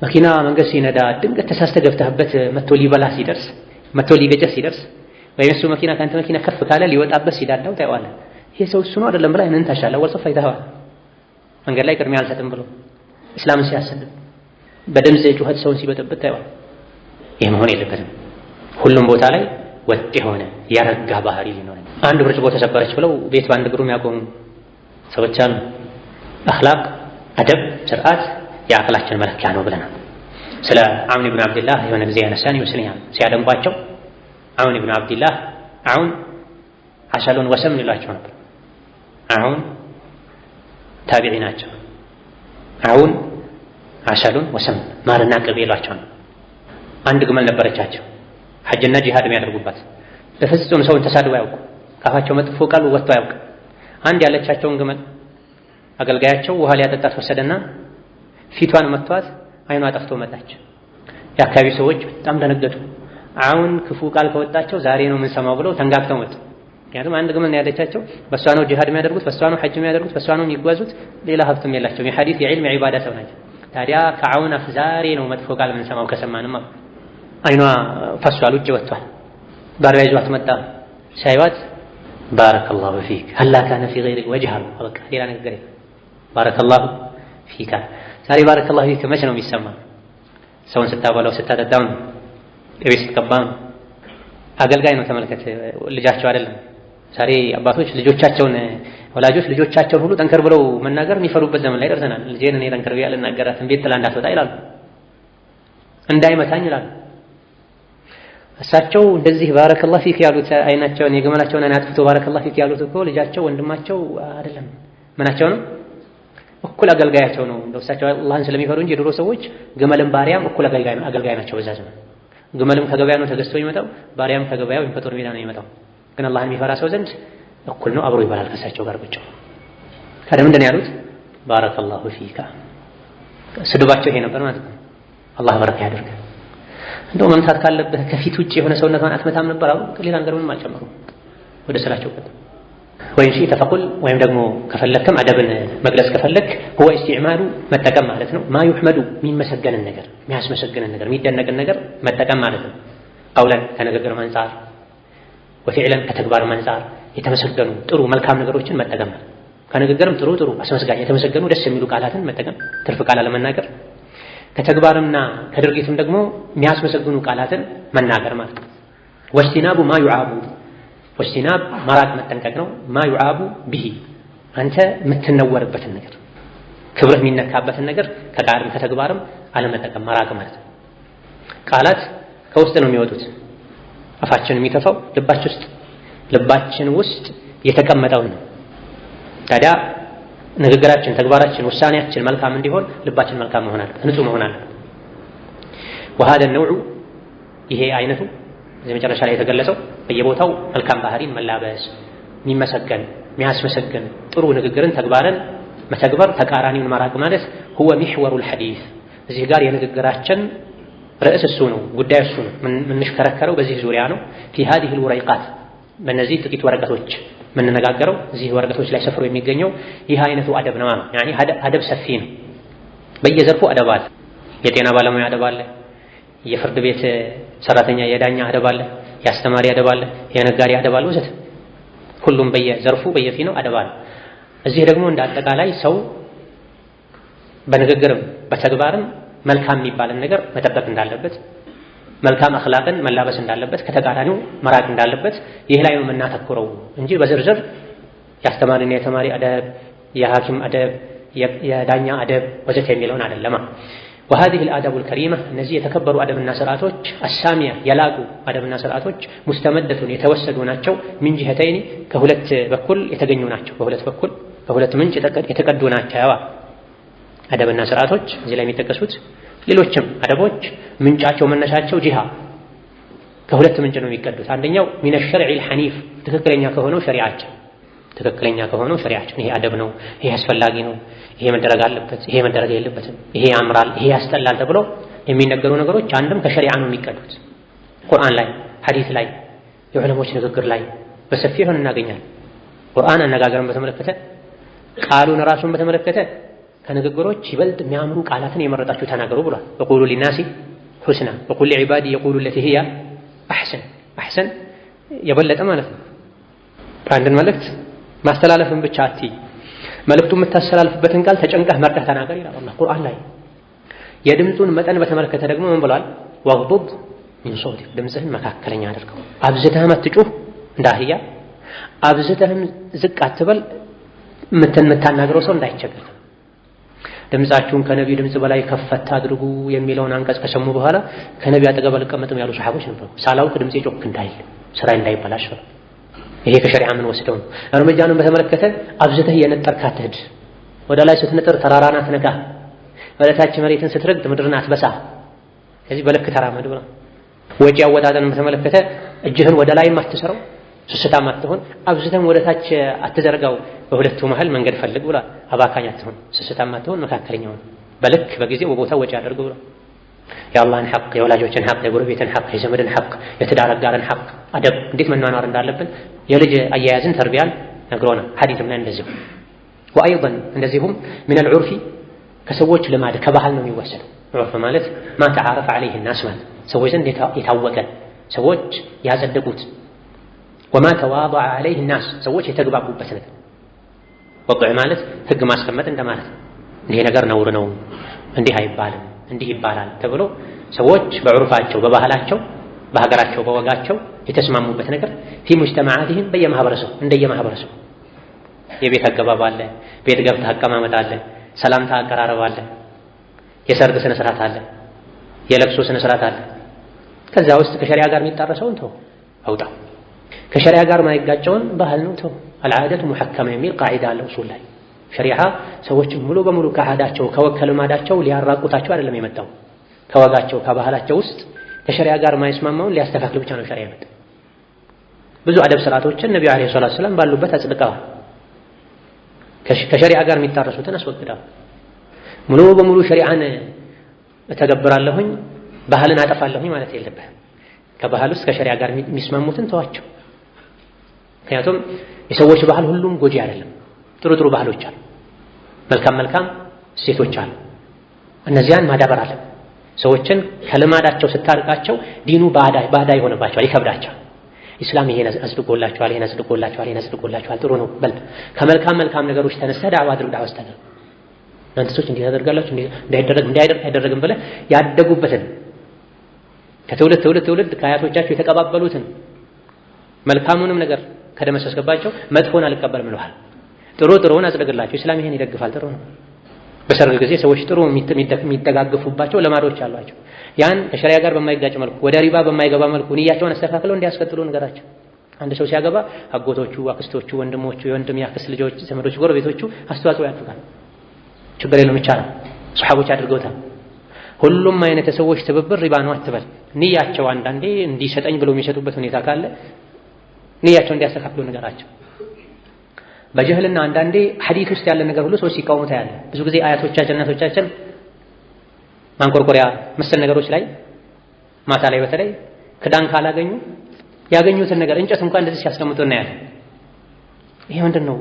መኪና መንገድ ሲነዳ ድንገት ተሳስተህ ገብተህበት መጥቶ ሊበላህ ሲደርስ መጥቶ ሊገጨህ ሲደርስ ወይም እሱ መኪና ከአንተ መኪና ከፍ ካለ ሊወጣበት ሲዳዳው ታየዋለህ። ይሄ ሰው እሱ ነው አይደለም ብላ አይነን ታሻለህ። አወል ሶፍ አይተኸዋል። መንገድ ላይ ቅድሚያ አልሰጥም ብሎ እስላምን ሲያሰድብ በድምፅ ጩኸት ሰውን ሲበጠብጥ ታየዋለህ። ይህ መሆን የለበትም። ሁሉም ቦታ ላይ ወጥ የሆነ ያረጋ ባህሪ ሊኖር። አንድ ብርጭቆ ተሰበረች ብለው ቤት በአንድ እግሩ የሚያቆሙ ሰዎች አሉ። አኽላቅ፣ አደብ፣ ስርዓት የአቅላችን መለኪያ ነው ብለናል። ስለ አውን ኢብኑ አብድላህ የሆነ ጊዜ ያነሳን ይመስለኛል። ሲያደንቋቸው አውን ኢብኑ አብድላህ አውን አሸሉን ወሰም ይሏቸው ነበር። አውን ታቢዒ ናቸው። አውን አሸሉን ወሰም ማርና ቅቤ ይሏቸው ነው። አንድ ግመል ነበረቻቸው ሐጅና ጂሃድ የሚያደርጉባት። በፍጹም ሰውን ተሳድበው አያውቁ፣ ካፋቸው መጥፎ ቃል ወጥቶ አያውቅ። አንድ ያለቻቸውን ግመል አገልጋያቸው ውሃ ሊያጠጣት ወሰደና ፊቷን መቷት፣ አይኗ ጠፍቶ መጣች። የአካባቢ ሰዎች በጣም ደነገጡ። አሁን ክፉ ቃል ከወጣቸው ዛሬ ነው የምንሰማው ብለው ተንጋግተው መጡ። ምክንያቱም አንድ ግመል ነው ያለቻቸው፣ በሷ ነው ጂሃድ የሚያደርጉት፣ በሷ ነው ሐጅ የሚያደርጉት፣ በሷ ነው የሚጓዙት። ሌላ ሀብትም የላቸውም። የሐዲስ የዒልም የዒባዳ ሰው ናቸው። ታዲያ ከአውን አፍ ዛሬ ነው መጥፎ ቃል የምንሰማው ከሰማንማ። አይኗ ፈሷል፣ ውጭ ወጥቷል። ባሪያ ይዟት መጣ። ሲያዩት ባረከላሁ ፊክ ሀላ ካነ ፊ ገይሪ ወጅህ አሉ። በቃ ሌላ ነገር የለም። ባረከላሁ ፊካ። ዛሬ ባረከላሁ ፊክ መቼ ነው የሚሰማ? ሰውን ስታበላው ስታጠጣው ነው፣ ቤት ስትቀባ ነው። አገልጋይ ነው ተመልከት፣ ልጃቸው አይደለም። ዛሬ አባቶች ወላጆች ልጆቻቸውን ሁሉ ጠንከር ብለው መናገር የሚፈሩበት ዘመን ላይ ደርሰናል። ልጄን እኔ ጠንከር ብዬ አልናገራትም፣ ቤት ጥላ እንዳትወጣ ይላሉ፣ እንዳይመታኝ ይላሉ። እሳቸው እንደዚህ ባረከላሁ ፊክ ያሉት አይናቸውን የግመላቸውን አይን አጥፍቶ ባረከላሁ ፊክ ያሉት እኮ ልጃቸው ወንድማቸው አይደለም፣ ምናቸው ነው? እኩል አገልጋያቸው ነው። እንደው እሳቸው አላህን ስለሚፈሩ እንጂ የድሮ ሰዎች ግመልም ባሪያም እኩል አገልጋይ ናቸው በዛ ዘመን። ግመልም ከገበያ ነው ተገዝቶ የሚመጣው፣ ባሪያም ከገበያ ወይም ከጦር ሜዳ ነው የሚመጣው። ግን አላህን የሚፈራ ሰው ዘንድ እኩል ነው፣ አብሮ ይበላል ከእሳቸው ጋር ቁጭ። ታዲያ ምንድን ነው ያሉት? ባረከላሁ ፊካ። ስድባቸው ይሄ ነበር ማለት ነው። አላህ በረካ ያድርግ። እንደው መምታት ካለብህ ከፊት ውጭ የሆነ ሰውነቷን አትመታም ነበር አሉ። ሌላ ነገር ምንም አልጨመሩም። ወደ ስራቸው ቀጥ ወይም ሺ ተፈቁል ወይም ደግሞ ከፈለክም አደብን መግለጽ ከፈለክ هو استعمال መጠቀም ማለት ነው። ማ يحمد የሚመሰገንን ነገር የሚያስመሰግንን ነገር የሚደነቅን ነገር መጠቀም ማለት ነው። ቀውለን ከንግግርም አንፃር ወፊዕለን ከተግባርም አንፃር የተመሰገኑ ጥሩ መልካም ነገሮችን መጠቀም ማለት ከንግግርም ጥሩ አስመስጋኝ የተመሰገኑ ደስ የሚሉ ቃላትን መጠቀም፣ ትርፍ ቃል አለመናገር። ከተግባርምና ከድርጊትም ደግሞ የሚያስመሰግኑ ቃላትን መናገር ማለት ነው። ወስቲናቡ ማ ዩዓቡ ወስቲናብ መራቅ መጠንቀቅ ነው። ማ ዩዓቡ ቢሂ አንተ የምትነወርበትን ነገር ክብርህ የሚነካበትን ነገር ከቃልም ከተግባርም አለመጠቀም መራቅ ማለት ነው። ቃላት ከውስጥ ነው የሚወጡት። አፋችን የሚተፋው ልባችን ውስጥ የተቀመጠውን ነው። ታዲያ ንግግራችን፣ ተግባራችን፣ ውሳኔያችን መልካም እንዲሆን ልባችን መልካም መሆን አለበት፣ ንጹህ መሆን አለበት። ወሃደ ነውዑ ይሄ አይነቱ እዚህ መጨረሻ ላይ የተገለጸው በየቦታው መልካም ባህሪን መላበስ፣ የሚመሰገን የሚያስመሰግን ጥሩ ንግግርን ተግባርን መተግበር፣ ተቃራኒውን መራቅ ማለት هو محور الحديث። እዚህ ጋር የንግግራችን ርዕስ እሱ ነው፣ ጉዳይ እሱ ነው። የምንሽከረከረው በዚህ ዙሪያ ነው። في هذه الورقات በእነዚህ ጥቂት ወረቀቶች የምንነጋገረው እዚህ ወረቀቶች ላይ ሰፍሮ የሚገኘው ይህ አይነቱ አደብ ነው። ያኒ አደብ ሰፊ ነው። በየዘርፉ አደብ አለ። የጤና ባለሙያ አደብ አለ፣ የፍርድ ቤት ሰራተኛ የዳኛ አደብ አለ፣ የአስተማሪ አደብ አለ፣ የነጋዴ አደብ አለ ወዘተ። ሁሉም በየዘርፉ በየፊናው አደብ አለ። እዚህ ደግሞ እንደ አጠቃላይ ሰው በንግግርም በተግባርም መልካም የሚባልን ነገር መጠበቅ እንዳለበት፣ መልካም አኽላቅን መላበስ እንዳለበት፣ ከተቃራኒው መራቅ እንዳለበት ይህ ላይ ነው የምናተኩረው እንጂ በዝርዝር የአስተማሪና የተማሪ አደብ፣ የሐኪም አደብ፣ የዳኛ አደብ ወዘተ የሚለውን አይደለም። وهذه الآداب الكريمة እነዚህ የተከበሩ አደብና ስርዓቶች አሳሚያ የላቁ አደብና ስርዓቶች ሙስተመደቱን የተወሰዱ ናቸው። ሚን ጂሀተይኒ ከሁለት በኩል የተገኙ ናቸው። በሁለት ምንጭ የተቀዱ ናቸው። አደብና ስርዓቶች እዚህ ላይ የሚጠቀሱት ሌሎችም አደቦች ምንጫቸው መነሻቸው ጂሃ ከሁለት ምንጭ ነው የሚቀዱት። አንደኛው ሚነ ሸርዒል ሐኒፍ ትክክለኛ ከሆነው ሸሪዓችን ይሄ አደብ ነው፣ ይሄ አስፈላጊ ነው፣ ይሄ መደረግ አለበት፣ ይሄ መደረግ የለበትም፣ ይሄ ያምራል፣ ይሄ ያስጠላል ተብሎ የሚነገሩ ነገሮች አንድም ከሸሪዓ ነው የሚቀዱት። ቁርአን ላይ፣ ሐዲስ ላይ፣ የዑለሞች ንግግር ላይ በሰፊው ይሆን እናገኛለን። ቁርአን አነጋገርን በተመለከተ ቃሉን ራሱን በተመለከተ ከንግግሮች ይበልጥ የሚያምሩ ቃላትን የመረጣችሁ ተናገሩ ብሏል። ወቁሉ ሊናሲ ሁስና ወቁል ሊዒባዲ የቁሉ ለቲ ሂያ አሕሰን የበለጠ ማለት ነው። አንድን መልእክት ማስተላለፍን ብቻ አትይ፣ መልእክቱ የምታስተላልፍበትን ቃል ተጨንቀህ መርጠህ ተናገር ይላል አላህ ቁርአን ላይ። የድምፁን መጠን በተመለከተ ደግሞ ምን ብሏል? ወግዱድ ሚን ሶውቲክ ድምፅህን መካከለኛ አድርገው፣ አብዝተህም አትጩህ እንደ አህያ፣ አብዝተህም ዝቅ አትበል፣ የምታናግረው ሰው እንዳይቸገር። ድምፃችሁን ከነቢ ድምፅ በላይ ከፈት አድርጉ የሚለውን አንቀጽ ከሰሙ በኋላ ከነቢ አጠገብ አልቀመጥም ያሉ ሰሓቦች ነበሩ። ሳላውቅ ድምፄ ጮክ እንዳይል ስራ እንዳይበላሽ ነው። ይሄ ከሸሪዓ ምን ወስደው ነው። እርምጃንም በተመለከተ አብዝተህ እየነጠርክ አትሂድ። ወደ ላይ ስትነጥር ተራራን አትነካ፣ ወደ ታች መሬትን ስትረግጥ ምድርን አትበሳ። ከዚህ በልክ ተራመድ ብላ። ወጪ አወጣጥን በተመለከተ እጅህን ወደ ላይም አትሰረው፣ ስስታም አትሆን፣ አብዝተህም ወደ ታች አትዘርጋው። በሁለቱ መሃል መንገድ ፈልግ ብላ። አባካኝ አትሆን፣ ስስታም አትሆን፣ መካከለኛውን በልክ በጊዜው በቦታው ወጪ አድርግ ብላ። የአላህን ሐቅ፣ የወላጆችን ሐቅ፣ የጎረቤትን ሐቅ፣ የዘመድን ሐቅ፣ የትዳር አጋርን ሐቅ፣ አደብ እንዴት መኗኗር እንዳለብን የልጅ አያያዝን ተርቢያን ነግሮናል። ሐዲስም ላይ እንደዚሁ ወአይضን እንደዚሁም ምን العرف ከሰዎች ልማድ ከባህል ነው የሚወሰደው። ዑርፍ ማለት ማ ተዓረፈ ዐለይሂ الناس ማለት ሰዎች ዘንድ የታወቀ ሰዎች ያጸደቁት፣ ወማ ተዋضع ዐለይሂ الناس ሰዎች የተግባቡበት ነገር። ወቅዕ ማለት ህግ ማስቀመጥ እንደማለት ነው። ይሄ ነገር ነውር ነው፣ እንዲህ አይባልም፣ እንዲህ ይባላል ተብሎ ሰዎች በዑርፋቸው፣ በባህላቸው፣ በሀገራቸው፣ በወጋቸው የተስማሙበት ነገር ፊ ሙጅተማዓቲሂም በየማህበረሰቡ እንደየማህበረሰቡ የቤት አገባብ አለ፣ ቤት ገብተህ አቀማመጥ አለ፣ ሰላምታ አቀራረብ አለ፣ የሰርግ ስነ ስርዓት አለ፣ የለቅሶ ስነ ስርዓት አለ። ከዛ ውስጥ ከሸሪዓ ጋር የሚጣረሰውን ተው አውጣ፣ ከሸሪዓ ጋር ማይጋጨውን ባህል ነው ተው። አልዓደቱ ሙሐከመ የሚል ቃዒዳ አለ ኡሱል ላይ። ሸሪዓ ሰዎችን ሙሉ በሙሉ ከዓዳቸው ከወከልማዳቸው ሊያራቁታቸው አይደለም የመጣው። ከወጋቸው ከባህላቸው ውስጥ ከሸሪዓ ጋር ማይስማማውን ሊያስተካክል ብቻ ነው ሸሪዓ የመጣው። ብዙ አደብ ስርዓቶችን ነብዩ አለይሂ ሰላቱ ሰላም ባሉበት አጽድቀዋል። ከሸሪዓ ጋር የሚጣረሱትን አስወግደዋል። ሙሉ በሙሉ ሸሪዓን እተገብራለሁኝ ባህልን አጠፋለሁኝ ማለት የለብህም። ከባህል ውስጥ ከሸሪዓ ጋር የሚስማሙትን ተዋቸው። ምክንያቱም የሰዎች ባህል ሁሉም ጎጂ አይደለም። ጥሩ ጥሩ ባህሎች አሉ፣ መልካም እሴቶች አሉ። እነዚያን ማዳበር አለ። ሰዎችን ከልማዳቸው ስታርቃቸው ዲኑ ባዳ ይሆንባቸዋል፣ ይከብዳቸዋል። ኢስላም ይሄን አጽድቆላቸዋል፣ ይሄን አጽድቆላቸዋል፣ ጥሩ ነው በል። ከመልካም ነገሮች ተነስተህ ዳዕዋ አድርግ፣ ዳዕዋ አስተምር። እናንተ ሰዎች እንዲህ ታደርጋላችሁ፣ እንዳይደረግም ብለህ ያደጉበትን ከትውልድ ከአያቶቻቸው የተቀባበሉትን መልካሙንም ነገር ከደመሰስከባቸው መጥፎን አልቀበልም ብለዋል። ጥሩውን አጽድቅላቸው። ኢስላም ይሄን ይደግፋል፣ ጥሩ ነው። በሰርግ ጊዜ ሰዎች ጥሩ የሚደጋግፉባቸው ልማዶች አሏቸው። ያን ከሸሪዓ ጋር በማይጋጭ መልኩ ወደ ሪባ በማይገባ መልኩ ንያቸውን አስተካክለው እንዲያስቀጥሉ ነገራቸው። አንድ ሰው ሲያገባ አጎቶቹ፣ አክስቶቹ፣ ወንድሞቹ፣ የወንድም ያክስት ልጆች፣ ዘመዶቹ፣ ጎረቤቶቹ አስተዋጽኦ ያደርጋሉ። ችግር የለውም ይቻላል። ሱሐቦች አድርገውታል። ሁሉም አይነት ሰዎች ትብብር ሪባ ነው አትበል። ንያቸው አንዳንዴ እንዲሰጠኝ ብለው የሚሰጡበት ሁኔታ ካለ ንያቸው እንዲያስተካክሉ ነገራቸው። በጀህልና አንዳንዴ ሐዲስ ውስጥ ያለ ነገር ሁሉ ሰዎች ሲቃወሙት ያለ ብዙ ጊዜ አያቶቻችን እናቶቻችን ማንቆርቆሪያ መሰል ነገሮች ላይ ማታ ላይ በተለይ ክዳን ካላገኙ ያገኙትን ነገር እንጨት እንኳን እንደዚህ ሲያስቀምጡ እናያለን። ይሄ ምንድነው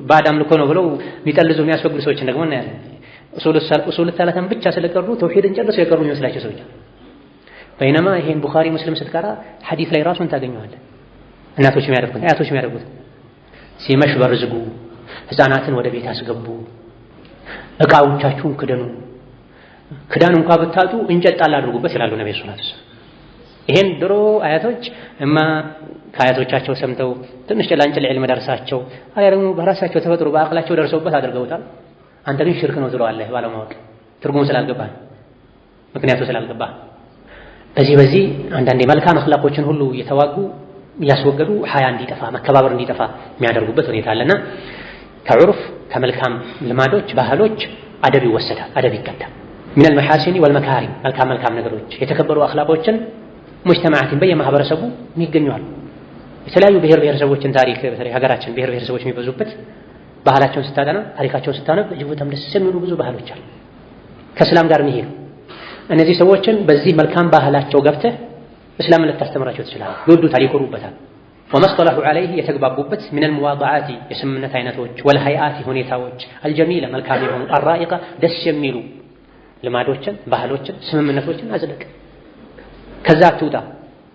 ባዕድ አምልኮ ነው ብለው የሚጠልዙ የሚያስወግዱ ሰዎችን ደግሞ እናያለን። ኡሱል ሰላተን ብቻ ስለቀሩ ተውሂድን ጨርሰው የቀሩ የሚመስላቸው ሰዎች በይነማ ይሄን ቡኻሪ ሙስሊም ስትቀራ ሐዲስ ላይ ራሱን ታገኘዋለህ። እናቶች የሚያደርጉት አያቶች የሚያደርጉት ሲመሽ በር ዝጉ፣ ህፃናትን ወደ ቤት አስገቡ፣ እቃዎቻችሁን ክደኑ፣ ክዳን እንኳን ብታጡ እንጨት ጣል አድርጉበት ይላሉ ነብዩ ሰለላሁ ዐለይሂ ወሰለም። ይሄን ድሮ አያቶች ከአያቶቻቸው ሰምተው ትንሽ ጭላንጭል ዒልም ደርሳቸው አያ ደግሞ በራሳቸው ተፈጥሮ በአቅላቸው ደርሰውበት አድርገውታል። አንተ ግን ሽርክ ነው ትለዋለህ ባለማወቅ ትርጉሙ ስላልገባህ ምክንያቱ ስላልገባህ። በዚህ አንዳንዴ መልካም አኽላቆችን ሁሉ እየተዋጉ እያስወገዱ ሀያ እንዲጠፋ መከባበር እንዲጠፋ የሚያደርጉበት ሁኔታ አለና ከዑርፍ ከመልካም ልማዶች ባህሎች አደብ ይወሰዳል፣ አደብ ይቀዳል። ሚነል መሐሲኒ ወልመካሪም መልካም ነገሮች የተከበሩ አኽላቆችን ሙጅተማዓትን በየማህበረሰቡ የሚገኙ። የተለያዩ ብሔር ብሔረሰቦችን ታሪክ በተለይ ሀገራችን ብሔር ብሔረሰቦች የሚበዙበት ባህላቸውን ስታጠና ታሪካቸውን ስታነብ እጅግ በጣም ደስ የሚሉ ብዙ ባህሎች አሉ ከእስላም ጋር የሚሄዱ። እነዚህ ሰዎችን በዚህ መልካም ባህላቸው ገብተህ እስላምን ልታስተምራቸው ትችላለህ። ይወዱታል፣ ይኮሩበታል። ወመስጠለሑ ዐለይሂ የተግባቡበት ሚነል ሙዋደዓቲ የስምምነት አይነቶች ወልሀይአቲ ሁኔታዎች አልጀሚለ መልካም የሆኑ አራኢቃ ደስ የሚሉ ልማዶችን ባህሎችን ስምምነቶችን አጽድቅ። ከዛ አትውጣ።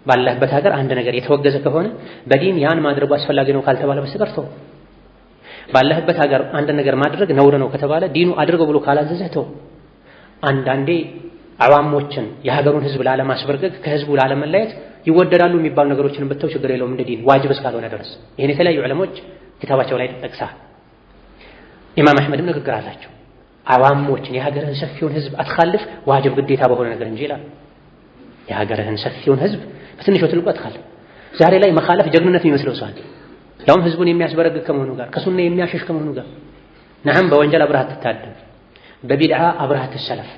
ባለህበት ሀገር አንድ ነገር የተወገዘ ከሆነ በዲን ያን ማድረጉ አስፈላጊ ነው ካልተባለ በስተቀር ተው። ባለህበት ሀገር አንድ ነገር ማድረግ ነውር ነው ከተባለ ዲኑ አድርገው ብሎ ካላዘዘህ ተው። አንዳንዴ አዋሞችን የሀገሩን ህዝብ ላለማስበርገግ ከህዝቡ ላለመለየት ይወደዳሉ የሚባሉ ነገሮችን ብተው ችግር የለውም እንደ ዲን ዋጅብ እስካልሆነ ድረስ። ይሄን የተለያዩ ዑለሞች ኪታባቸው ላይ ጠቅሰዋል። ኢማም አሕመድም ንግግር አላቸው። አዋሞችን የሀገርህን ሰፊውን ህዝብ አትኻልፍ ዋጅብ ግዴታ በሆነ ነገር እንጂ ይላል። የሀገርህን ሰፊውን ህዝብ በትንሹ ትልቁ አትኻልፍ። ዛሬ ላይ መኻለፍ ጀግንነት የሚመስለው ሰው አለ። ያውም ህዝቡን የሚያስበረግግ ከመሆኑ ጋር ከሱና የሚያሸሽ ከመሆኑ ጋር ነዓም በወንጀል አብረህ ትታደም፣ በቢድዓ አብረህ ትሰለፍ።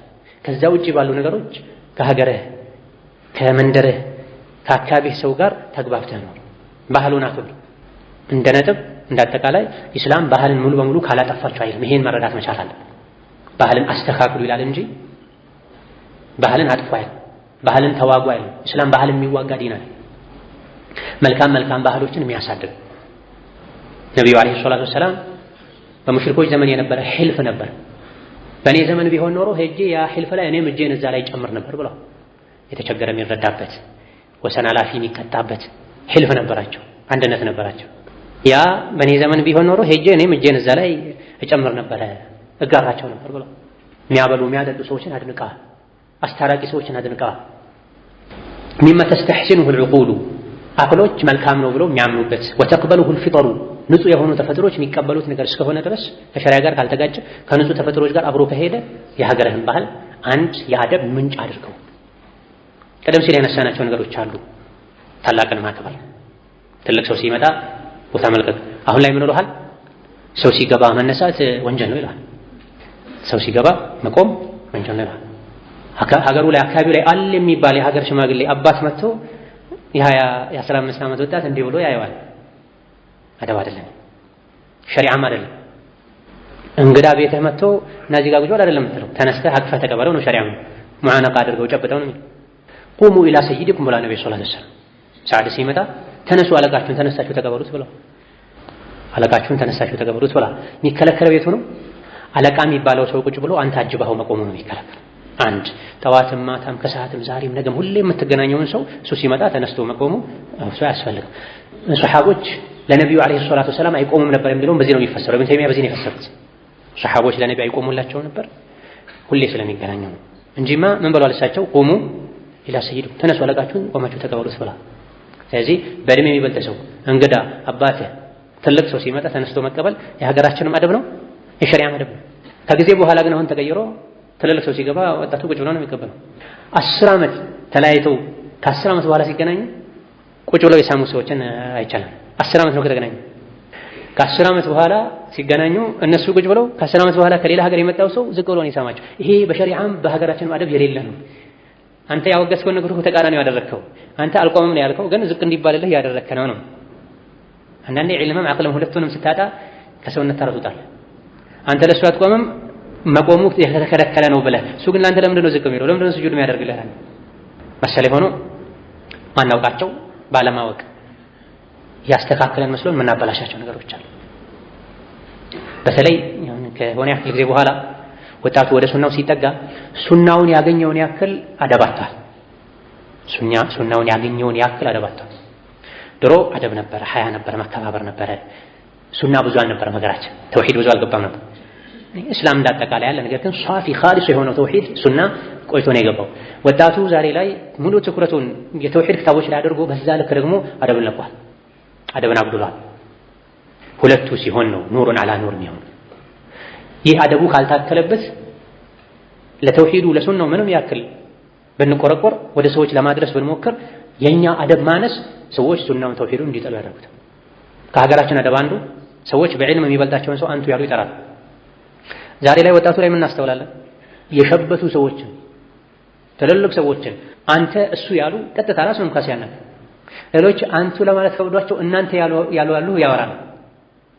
ከዛ ውጪ ባሉ ነገሮች ከሀገርህ ከመንደርህ ከአካባቢህ ሰው ጋር ተግባብተህ ነው። ባህሉን አክብር። እንደ ነጥብ እንዳጠቃላይ ኢስላም ባህልን ሙሉ በሙሉ ካላጠፋቸው አይልም። ይሄን መረዳት መቻል አለ። ባህልን አስተካክሉ ይላል እንጂ ባህልን አጥፉ አይልም። ባህልን ተዋጉ አይልም። ኢስላም ባህልን የሚዋጋ ዲን አለ። መልካም ባህሎችን የሚያሳድግ ነብዩ አለይሂ ሰላቱ ወሰላም በሙሽሪኮች ዘመን የነበረ ሒልፍ ነበር። በእኔ ዘመን ቢሆን ኖሮ ሄጄ ያ ሒልፍ ላይ እኔም እጄን እዛ ላይ ጨምር ነበር ብለው የተቸገረ የሚረዳበት ወሰን አላፊ የሚቀጣበት ሒልፍ ነበራቸው፣ አንድነት ነበራቸው። ያ በእኔ ዘመን ቢሆን ኖሮ ሄጄ እኔም እጄን እዛ ላይ እጨምር ነበረ እጋራቸው ነበር ብለው የሚያበሉ የሚያጠጡ ሰዎችን አድንቀዋል። አስታራቂ ሰዎችን አድንቀዋል። ሚማ ተስተሕሲኑሁ ልዑቁሉ አቅሎች መልካም ነው ብለው የሚያምኑበት ወተቅበሉሁ ልፊጠሩ ንጹህ የሆኑ ተፈጥሮች የሚቀበሉት ነገር እስከሆነ ድረስ ከሸሪዓ ጋር ካልተጋጨ ከንጹህ ተፈጥሮች ጋር አብሮ ከሄደ የሀገርህን ባህል አንድ የአደብ ምንጭ አድርገው። ቀደም ሲል ያነሳናቸው ነገሮች አሉ። ታላቅን ማክበር፣ ትልቅ ሰው ሲመጣ ቦታ መልቀቅ። አሁን ላይ ምን ይሉሃል? ሰው ሲገባ መነሳት ወንጀል ነው ይላል። ሰው ሲገባ መቆም ወንጀል ነው ይላል። ሀገሩ ላይ አካባቢው ላይ አለ የሚባል የሀገር ሽማግሌ አባት መጥቶ የ15 ዓመት ወጣት እንዲህ ብሎ ያየዋል። አደብ አይደለም፣ ሸሪዓም አይደለም። እንግዳ ቤትህ መጥቶ እና እዚህ ጋር ቁጭ በል አይደለም የምትለው፣ ተነስተህ አቅፈህ ተቀበለው ነው ሸሪዓም። ሙዓነቃ አድርገው ጨብጠው ነው። ቁሙ ኢላ ሰይዲኩም ብላ ነብዩ ሰለላሁ ዐለይሂ ወሰለም ሰዓድ ሲመጣ ተነሱ አለቃችሁን ተነሳችሁ ተቀበሉት ብለው፣ አለቃችሁን ተነሳችሁ ተቀበሉት ብላ። የሚከለከለ ቤቱ ነው። አለቃ የሚባለው ሰው ቁጭ ብሎ አንተ አጅባው መቆሙ ነው የሚከለከል። አንድ ጠዋትም ማታም ከሰዓትም ዛሬም ነገም ሁሌ የምትገናኘውን ሰው እሱ ሲመጣ ተነስቶ መቆሙ እሱ አያስፈልግም። ሰሐቦች ለነብዩ አለይሂ ሰላቱ ወሰላም አይቆሙም ነበር የሚለውን በዚህ ነው የሚፈሰረው። ኢብኑ ተይሚያ በዚህ ነው የፈሰሩት። ሰሐቦች ለነብዩ አይቆሙላቸው ነበር ሁሌ ስለሚገናኙ ነው እንጂማ ምን ብለዋል እሳቸው? ቁሙ ኢላ ሰይዱ ተነሱ አለቃችሁን ቆማችሁ ተቀበሉት ብላ። ስለዚህ በእድሜ የሚበልጥ ሰው እንግዳ አባትህ ትልቅ ሰው ሲመጣ ተነስቶ መቀበል የሀገራችንም አደብ ነው፣ የሸሪዓም አደብ ነው። ከጊዜ በኋላ ግን አሁን ተቀይሮ ትልልቅ ሰው ሲገባ ወጣቱ ቁጭ ብሎ ነው የሚቀበለው። 10 ዓመት ተለያይተው ከ10 ዓመት በኋላ ሲገናኙ ቁጭ ብለው የሳሙ ሰዎችን አይቻልም። 10 ዓመት ነው ከተገናኙ። ከ10 ዓመት በኋላ ሲገናኙ እነሱ ቁጭ ብለው ከ10 ዓመት በኋላ ከሌላ ሀገር የመጣው ሰው ዝቅ ብሎ ነው የሳማቸው። ይሄ በሸሪዓም በሀገራችንም አደብ የሌለ ነው። አንተ ያወገዝከው ነገር ሁሉ ተቃራኒው ያደረግከው፣ አንተ አልቆምም ነው ያልከው፣ ግን ዝቅ እንዲባልልህ ያደረግከ ነው። አንዳንዴ ዒልምም አቅልም ሁለቱንም ስታጣ ከሰውነት ታረሱታል። አንተ ለሱ አትቆምም መቆሙ የተከለከለ ነው ብለህ፣ እሱ ግን ለአንተ ለምንድን ነው ዝቅ የሚለው? ለምንድን ነው ስጁድ የሚያደርግልህ? መሰለኝ ሆኖ ማናውቃቸው ባለማወቅ ያስተካክለን መስሎን የምናበላሻቸው ነገሮች አሉ። በተለይ ከሆነ ያክል ጊዜ በኋላ ወጣቱ ወደ ሱናው ሲጠጋ ሱናውን ያገኘውን ያክል አደባታል። ሱናውን ያገኘውን ያክል አደባታል። ድሮ አደብ ነበረ፣ ሀያ ነበረ፣ መከባበር ነበረ። ሱና ብዙ አልነበረም ሀገራችን፣ ተውሂድ ብዙ አልገባም ነበር። እስላም እንዳጠቃላይ ያለ ነገር ግን ሷፊ ኻሊስ የሆነው ተውሂድ ሱና ቆይቶ ነው የገባው። ወጣቱ ዛሬ ላይ ሙሉ ትኩረቱን የተውሂድ ክታቦች ላይ አድርጎ በዛ ልክ ደግሞ አደብን ለቋል። አደብን አጉድሏል። ሁለቱ ሲሆን ነው ኑሩን አላ ኑር የሚሆን። ይህ አደቡ ካልታከለበት ለተውሂዱ ለሱናው ምንም ያክል ብንቆረቆር ወደ ሰዎች ለማድረስ ብንሞክር የኛ አደብ ማነስ ሰዎች ሱናውን ተውሂዱን እንዲጠሉ ያደርጉት። ከሀገራችን አደብ አንዱ ሰዎች በዕልም የሚበልጣቸውን ሰው አንቱ ያሉ ይጠራሉ። ዛሬ ላይ ወጣቱ ላይ ምን እናስተውላለን? የሸበቱ ሰዎችን ትልልቅ ሰዎችን አንተ እሱ ያሉ ቀጥታ ራሱን እንኳን ሲያናግር፣ ሌሎች አንቱ ለማለት ከብዷቸው እናንተ ያሉ ያወራሉ።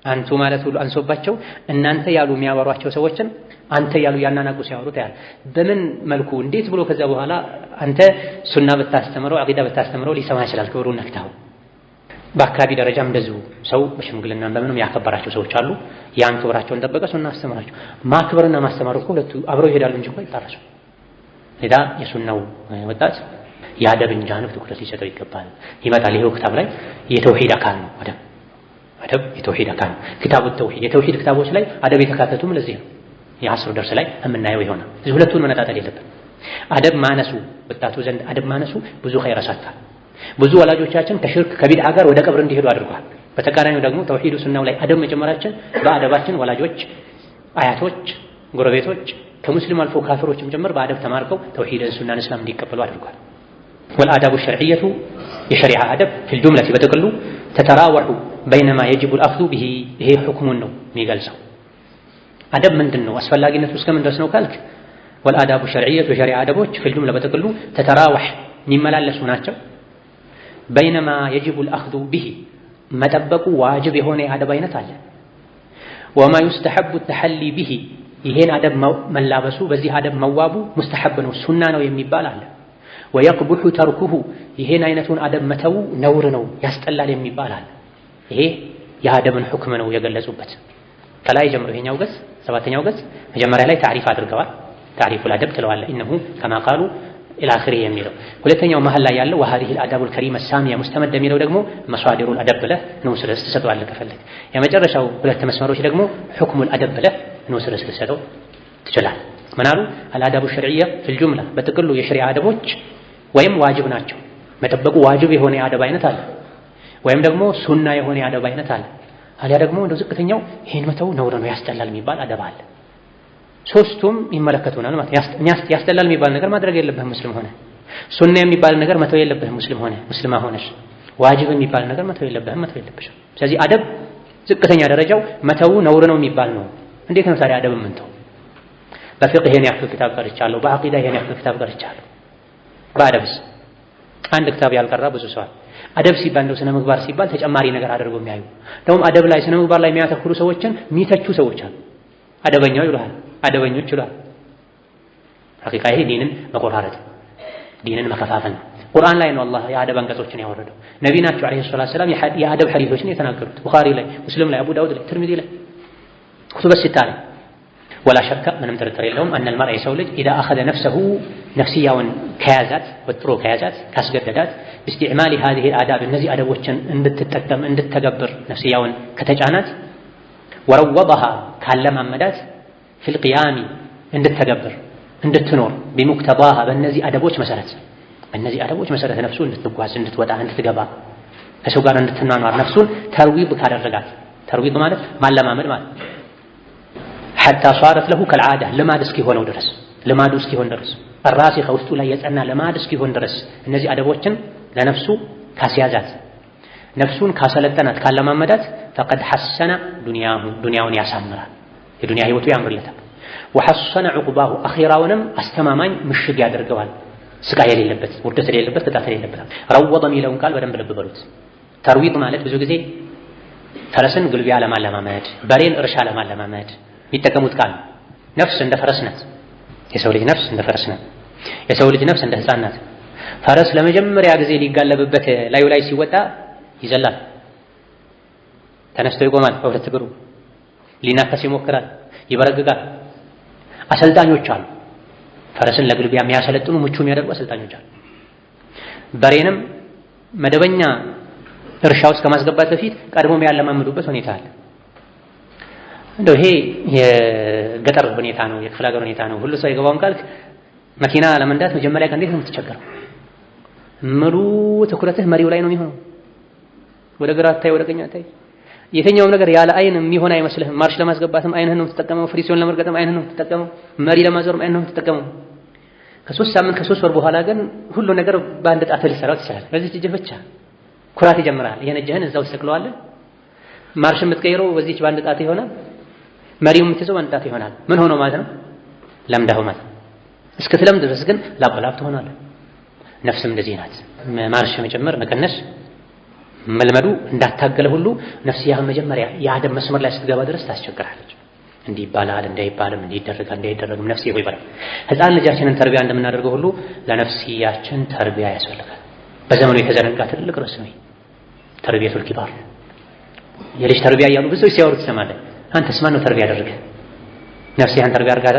አንቱ ማለት ሁሉ አንሶባቸው እናንተ ያሉ የሚያወሯቸው ሰዎችን አንተ ያሉ ያናናቁ ሲያወሩ ታያል። በምን መልኩ እንዴት ብሎ ከዛ በኋላ አንተ ሱና ብታስተምረው አቂዳ ብታስተምረው ሊሰማ ይችላል። ክብሩን ነክተው። በአካባቢ ደረጃም እንደዚሁ ሰው በሽምግልና በምንም ያከበራቸው ሰዎች አሉ። ያን ክብራቸውን ጠበቀ ሱና አስተምራቸው። ማክበርና ማስተማር እኮ ሁለቱ አብረው ይሄዳሉ እንጂ እኮ አይጣረሱ። ሌላ የሱናው ወጣት የአደብን ጃንብ ትኩረት ሊሰጠው ይገባል። ይመጣል ይሄው ክታብ ላይ የተውሂድ አካል ነው አደብ የተውሂድ አካል ነው። ክታቡ ተውሂድ የተውሂድ ክታቦች ላይ አደብ የተካተቱም ለዚህ ነው። የአስሩ ደርስ ላይ የምናየው ይሆናል። እዚህ ሁለቱን መነጣጠል የለብን። አደብ ማነሱ ወጣቱ ዘንድ አደብ ማነሱ ብዙ ኸይር አሳጥቷል። ብዙ ወላጆቻችን ከሽርክ ከቢድዓ ጋር ወደ ቀብር እንዲሄዱ አድርጓል። በተቃራኒው ደግሞ ተውሂዱ ሱናው ላይ አደብ መጨመራችን በአደባችን ወላጆች፣ አያቶች፣ ጎረቤቶች ከሙስሊም አልፎ ካፊሮችም ጭምር በአደብ ተማርከው ተውሂድን ሱናን እስላም እንዲቀበሉ አድርጓል። ወልአዳቡ ሸርዕየቱ የሸሪዓ አደብ ፊል ጁምለቲ በጥቅሉ ተተራወሑ በይነማ የጅቡ አልአኽዙ ቢሂ ይሄ ሁክሙን ነው የሚገልጸው። አደብ ምንድን ነው? አስፈላጊነቱ እስከምን ድረስ ነው ካልክ ወልአዳቡ ሸርዕየቱ የሸሪዓ አደቦች ፊል ጁምላ በጥቅሉ ተተራወሕ የሚመላለሱ ናቸው። በይነማ የጅቡ አልአኽዙ ቢሂ መጠበቁ ዋጅብ የሆነ የአደብ አይነት አለ። ወማ ዩስተሐቡ ተሐሊ ቢሂ ይሄን አደብ መላበሱ በዚህ አደብ መዋቡ ሙስተሐብ ነው ሱና ነው የሚባል አለ። ወየቅቡሑ ተርኩሁ ይሄን አይነቱን አደብ መተው ነውር ነው ያስጠላል የሚባል አለ። ይሄ የአደብን ሁክም ነው የገለጹበት። ከላይ ጀምሮ ይሄኛው ገጽ ሰባተኛው ገጽ መጀመሪያ ላይ ታሪፍ አድርገዋል። ታሪፉል አደብ ትለዋለህ ኢነሁ ከማ ቃሉ ኢላ አኺሪ የሚለው ሁለተኛው መሀል ላይ ያለው ወሃዲሂ አልአዳቡል ከሪማ ሳሚያ ሙስተመድ የሚለው ደግሞ መሷዲሩል አደብ ብለህ ንዑስ ርዕስ ትሰጠዋለህ ከፈለግ። የመጨረሻው ሁለት መስመሮች ደግሞ ሁክሙል አደብ ብለህ ንዑስ ርዕስ ልትሰጠው ትችላለህ። ምን አሉ? አልአዳቡ ሸርዕያ ፊል ጁምላ በጥቅሉ የሸሪዓ አደቦች ወይም ዋጅብ ናቸው። መጠበቁ ዋጅብ የሆነ የአደብ አይነት አለ፣ ወይም ደግሞ ሱና የሆነ የአደብ አይነት አለ። አሊያ ደግሞ እንደው ዝቅተኛው ይሄን መተው ነውር ነው ያስጠላል የሚባል አደብ አለ። ሶስቱም ይመለከቱናል ማለት ያስጠላል የሚባል ነገር ማድረግ የለብህም ሙስሊም ሆነ። ሱና የሚባል ነገር መተው የለብህም ሙስሊም ሆነ ሙስሊማ ሆነሽ። ዋጅብ የሚባል ነገር መተው የለብህም መተው የለብሽም። ስለዚህ አደብ ዝቅተኛ ደረጃው መተው ነውር ነው የሚባል ነው። እንዴት ነው ታዲያ አደብ የምንተው? በፊቅህ ይሄን ያክል ክታብ ቀርቻለሁ፣ በአቂዳ ይሄን ያክል ክታብ ቀርቻለሁ። በአደብስ አንድ ክታብ ያልቀራ ብዙ ሰዋል። አደብ ሲባል እንደው ስነ ምግባር ሲባል ተጨማሪ ነገር አድርገው የሚያዩ ደግሞ አደብ ላይ ስነ ምግባር ላይ የሚያተኩሩ ሰዎችን የሚተቹ ሰዎች አሉ። አደበኛው ይሉሃል፣ አደበኞች ይሉሃል። ሐቂቃ ይሄ ዲንን መቆራረጥ ዲንን መከፋፈል ነው። ቁርአን ላይ ነው አላህ የአደብ አንቀጾችን ያወረደው። ነቢ ናቸው አለይሂ ሰላቱ ሰላም የአደብ ሐዲሶችን የተናገሩት ቡኻሪ ላይ፣ ሙስሊም ላይ፣ አቡ ዳውድ ላይ፣ ትርሚዚ ላይ፣ ኩቱበ ሲታ ላይ። ወላ ሸካ ምንም ጥርጥር የለውም አነል መርአ የሰው ልጅ ኢዛ አኸዘ ነፍሰሁ ነፍስያውን ከያዛት ወጥሮ ከያዛት ካስገደዳት ብስቲዕማሊ ሃዚሂ አልአዳብ እነዚህ አደቦችን እንድትጠቀም እንድትተገብር ነፍስያውን ከተጫናት ወረወበሃ ካለማመዳት ፊል ቂያሚ እንድትተገብር እንድትኖር ቢሙክተባሃ በእነዚህ አደቦች መሰረት ነፍሱ እንድትጓዝ እንድትወጣ እንድትገባ ከሰው ጋር እንድትኗኗር ነፍሱን ተርዊብ ካደረጋት ተርዊብ ማለት ማለማመድ ማለት ሐታ ሷረት ለሁ ከልዓዳ ልማድ እስኪሆነው ድረስ ልማዱ እስኪሆን ድረስ ራሲኸ ውስጡ ላይ የጸና ልማድ እስኪሆን ድረስ እነዚህ አደቦችን ለነፍሱ ካስያዛት ነፍሱን ካሰለጠናት ካለማመዳት ፈቀድ ሐሰነ ዱንያውን ያሳምራል፣ የዱንያ ህይወቱ ያምርለታል። ወሐሰነ ዑቅባሁ አኺራውንም አስተማማኝ ምሽግ ያደርገዋል። ስቃይ የሌለበት ውርደት የሌለበት ቅጣት የሌለበት። ረወጠ የሚለውን ቃል በደንብ ልብ በሉት። ተርዊጥ ማለት ብዙ ጊዜ ፈረስን ግልቢያ ለማለማመድ በሬን እርሻ ለማለማመድ የሚጠቀሙት ቃል። ነፍስ እንደ ፈረስ ናት። የሰው ልጅ ነፍስ እንደ ፈረስ ናት። የሰው ልጅ ነፍስ እንደ ህፃን ናት። ፈረስ ለመጀመሪያ ጊዜ ሊጋለብበት ላዩ ላይ ሲወጣ ይዘላል፣ ተነስቶ ይቆማል፣ በሁለት እግሩ ሊናከስ ይሞክራል፣ ይበረግጋል። አሰልጣኞች አሉ፣ ፈረስን ለግልቢያ የሚያሰለጥኑ ምቹ የሚያደርጉ አሰልጣኞች አሉ። በሬንም መደበኛ እርሻ ውስጥ ከማስገባት በፊት ቀድሞ የሚያለማምዱበት ሁኔታ አለ። እንደው ይሄ የገጠር ሁኔታ ነው፣ የክፍለ ሀገር ሁኔታ ነው። ሁሉ ሰው የገባውን ካልክ መኪና ለመንዳት መጀመሪያ ቀን እንዴት ነው የምትቸገረው? ሙሉ ትኩረትህ መሪው ላይ ነው የሚሆነው። ወደ ግራ አታይ፣ ወደ ቀኝ አታይ። የትኛውም ነገር ያለ አይን የሚሆን አይመስልህም። ማርሽ ለማስገባትም አይንህን ነው የምትጠቀመው። ፍሪሲዮን ለመርገጥም አይንህን ነው የምትጠቀመው። መሪ ለማዞርም አይንህን ነው የምትጠቀመው። ከ3 ሳምንት ከ3 ወር በኋላ ግን ሁሉ ነገር በአንድ ጣት ሊሰራው ይችላል። በዚህ እጅህ ብቻ ኩራት ይጀምራል። ይሄን እጅህን እዛው ሰቅለዋለህ። ማርሽ የምትቀይረው በዚህች በአንድ ጣት ይሆናል። መሪው የምትይዘው በአንድ ጣት ይሆናል። ምን ሆኖ ማለት ነው? ለምዳው ማለት እስክትለምድ ድረስ ግን ላበላብ ትሆናለህ። ነፍስም እንደዚህ ናት። ማርሽ መጨመር መቀነስ መልመዱ እንዳታገለ ሁሉ ነፍስያህን መጀመሪያ የአደም መስመር ላይ ስትገባ ድረስ ታስቸግራለች። እንዲህ ይባላል እንዳይባልም፣ እንዲህ ይደረጋል እንዳይደረግም ነፍስ ይባላል። ሕፃን ልጃችንን ተርቢያ እንደምናደርገው ሁሉ ለነፍስያችን ተርቢያ ያስፈልጋል። በዘመኑ የተዘነጋ ትልቅ ርዕስ ነው ተርቢየቱል ኪባር። የልጅ ተርቢያ እያሉ ብዙ ሲያወሩ ትሰማለህ። አንተስ ማን ነው ተርቢያ ያደረገ? ነፍስያህን ተርቢያ አድርጋታ?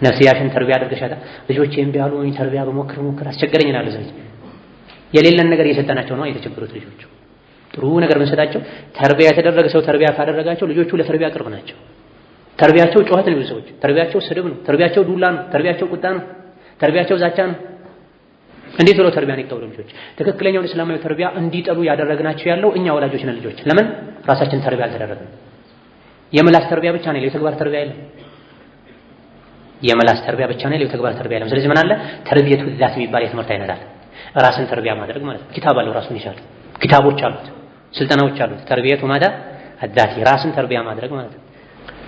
ነፍስያሽን ተርቢያ አድርገሻታ? ልጆቼ እምቢ አሉኝ ተርቢያ በሞክር አስቸገረኝ ይላሉ። ዘይ የሌለን ነገር እየሰጠናቸው ነው የተቸገሩት ልጆቹ። ጥሩ ነገር ብንሰጣቸው ተርቢያ የተደረገ ሰው ተርቢያ ካደረጋቸው ልጆቹ ለተርቢያ ቅርብ ናቸው። ተርቢያቸው ጩኸት ነው። ሰዎች ተርቢያቸው ስድብ ነው። ተርቢያቸው ዱላ ነው። ተርቢያቸው ቁጣ ነው። ተርቢያቸው ዛቻ ነው። እንዴት ብለው ተርቢያን ይጠሉ ልጆች? ትክክለኛውን እስላማዊ ተርቢያ እንዲጠሉ ያደረግናቸው ያለው እኛ ወላጆች ነን። ልጆች ለምን ራሳችን ተርቢያ አልተደረግንም? የምላስ ተርቢያ ብቻ ነው፣ የተግባር ተርቢያ የለም። የምላስ ተርቢያ ብቻ ነው፣ የተግባር ተርቢያ የለም። ስለዚህ ምን አለ? ተርቢየቱ ዛት የሚባል የትምህርት አይነት አለ። ራስን ተርቢያ ማድረግ ማለት ነው። ኪታብ አለው ራሱን ይሻል። ኪታቦች አሉት፣ ስልጠናዎች አሉት። ተርቢየቱ ማዳ አዳቲ ራስን ተርቢያ ማድረግ ማለት ነው።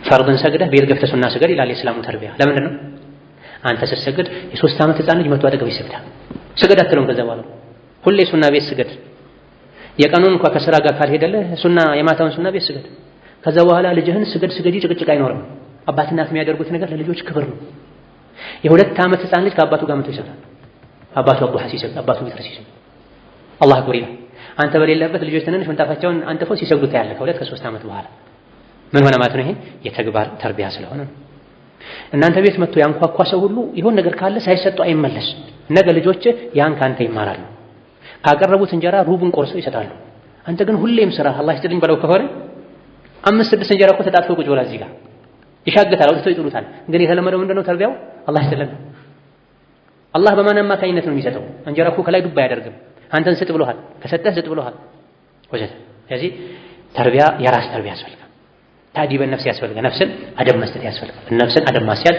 ፈርድን ሰግደህ ቤት ገብተህ ሱና ስገድ ይላል የእስላሙ ተርቢያ። ለምንድን ነው? አንተ ስትሰግድ የ3 ዓመት ህፃን ልጅ መጥቶ አጠገብ ይሰግዳል። ስገድ አትለውም። ከዛ በኋላ ሁሌ ሱና ቤት ስገድ። የቀኑን እንኳን ከስራ ጋር ካልሄደልህ ሱና የማታውን ሱና ቤት ስገድ። ከዛ በኋላ ልጅህን ስገድ ጭቅጭቅ አይኖርም። አባትና እናት የሚያደርጉት ነገር ለልጆች ክብር ነው። የ2 ዓመት ህፃን ልጅ ከአባቱ ጋር መጥቶ ይሰግዳል። አባቱ አላህ ሲሰግድ፣ አባቱ ቢትር ሲሰግድ አላህ አክበር ይላል። አንተ በሌለበት ልጆች ትንንሽ ምንጣፋቸውን አንጥፈው ሲሰግዱ ታያለህ። ከ2 ከ3 ዓመት በኋላ ምን ሆነ ማለት ነው? ይሄ የተግባር ተርቢያ ስለሆነ ነው። እናንተ ቤት መጥቶ ያንኳኳ ሰው ሁሉ ይሆን ነገር ካለ ሳይሰጡ አይመለስ። ነገ ልጆች ያን ካንተ ይማራሉ። ካቀረቡት እንጀራ ሩቡን ቆርሰው ይሰጣሉ። አንተ ግን ሁሌም ስራ አላህ ይስጥልኝ በለው ከሆነ 5-6 እንጀራ እኮ ተጣጥፎ ቁጭ ብላ እዚህ ጋር ይሻገታል፣ አውጥተው ይጥሉታል። ግን የተለመደው ምንድነው? ተርቢያው አላህ ይስጥልን። አላህ በማን አማካኝነት ነው የሚሰጠው? እንጀራ እኮ ከላይ ዱባ አያደርግም። አንተን ስጥ ብሎሃል፣ ከሰጠህ ስጥ ብሎሃል ወዘተ። ስለዚህ ተርቢያ የራስ ተርቢያ ያስፈልጋል። ታዲበ ነፍስ ያስፈልጋል። ነፍስን አደብ መስጠት ያስፈልጋል። ነፍስን አደብ ማስያዝ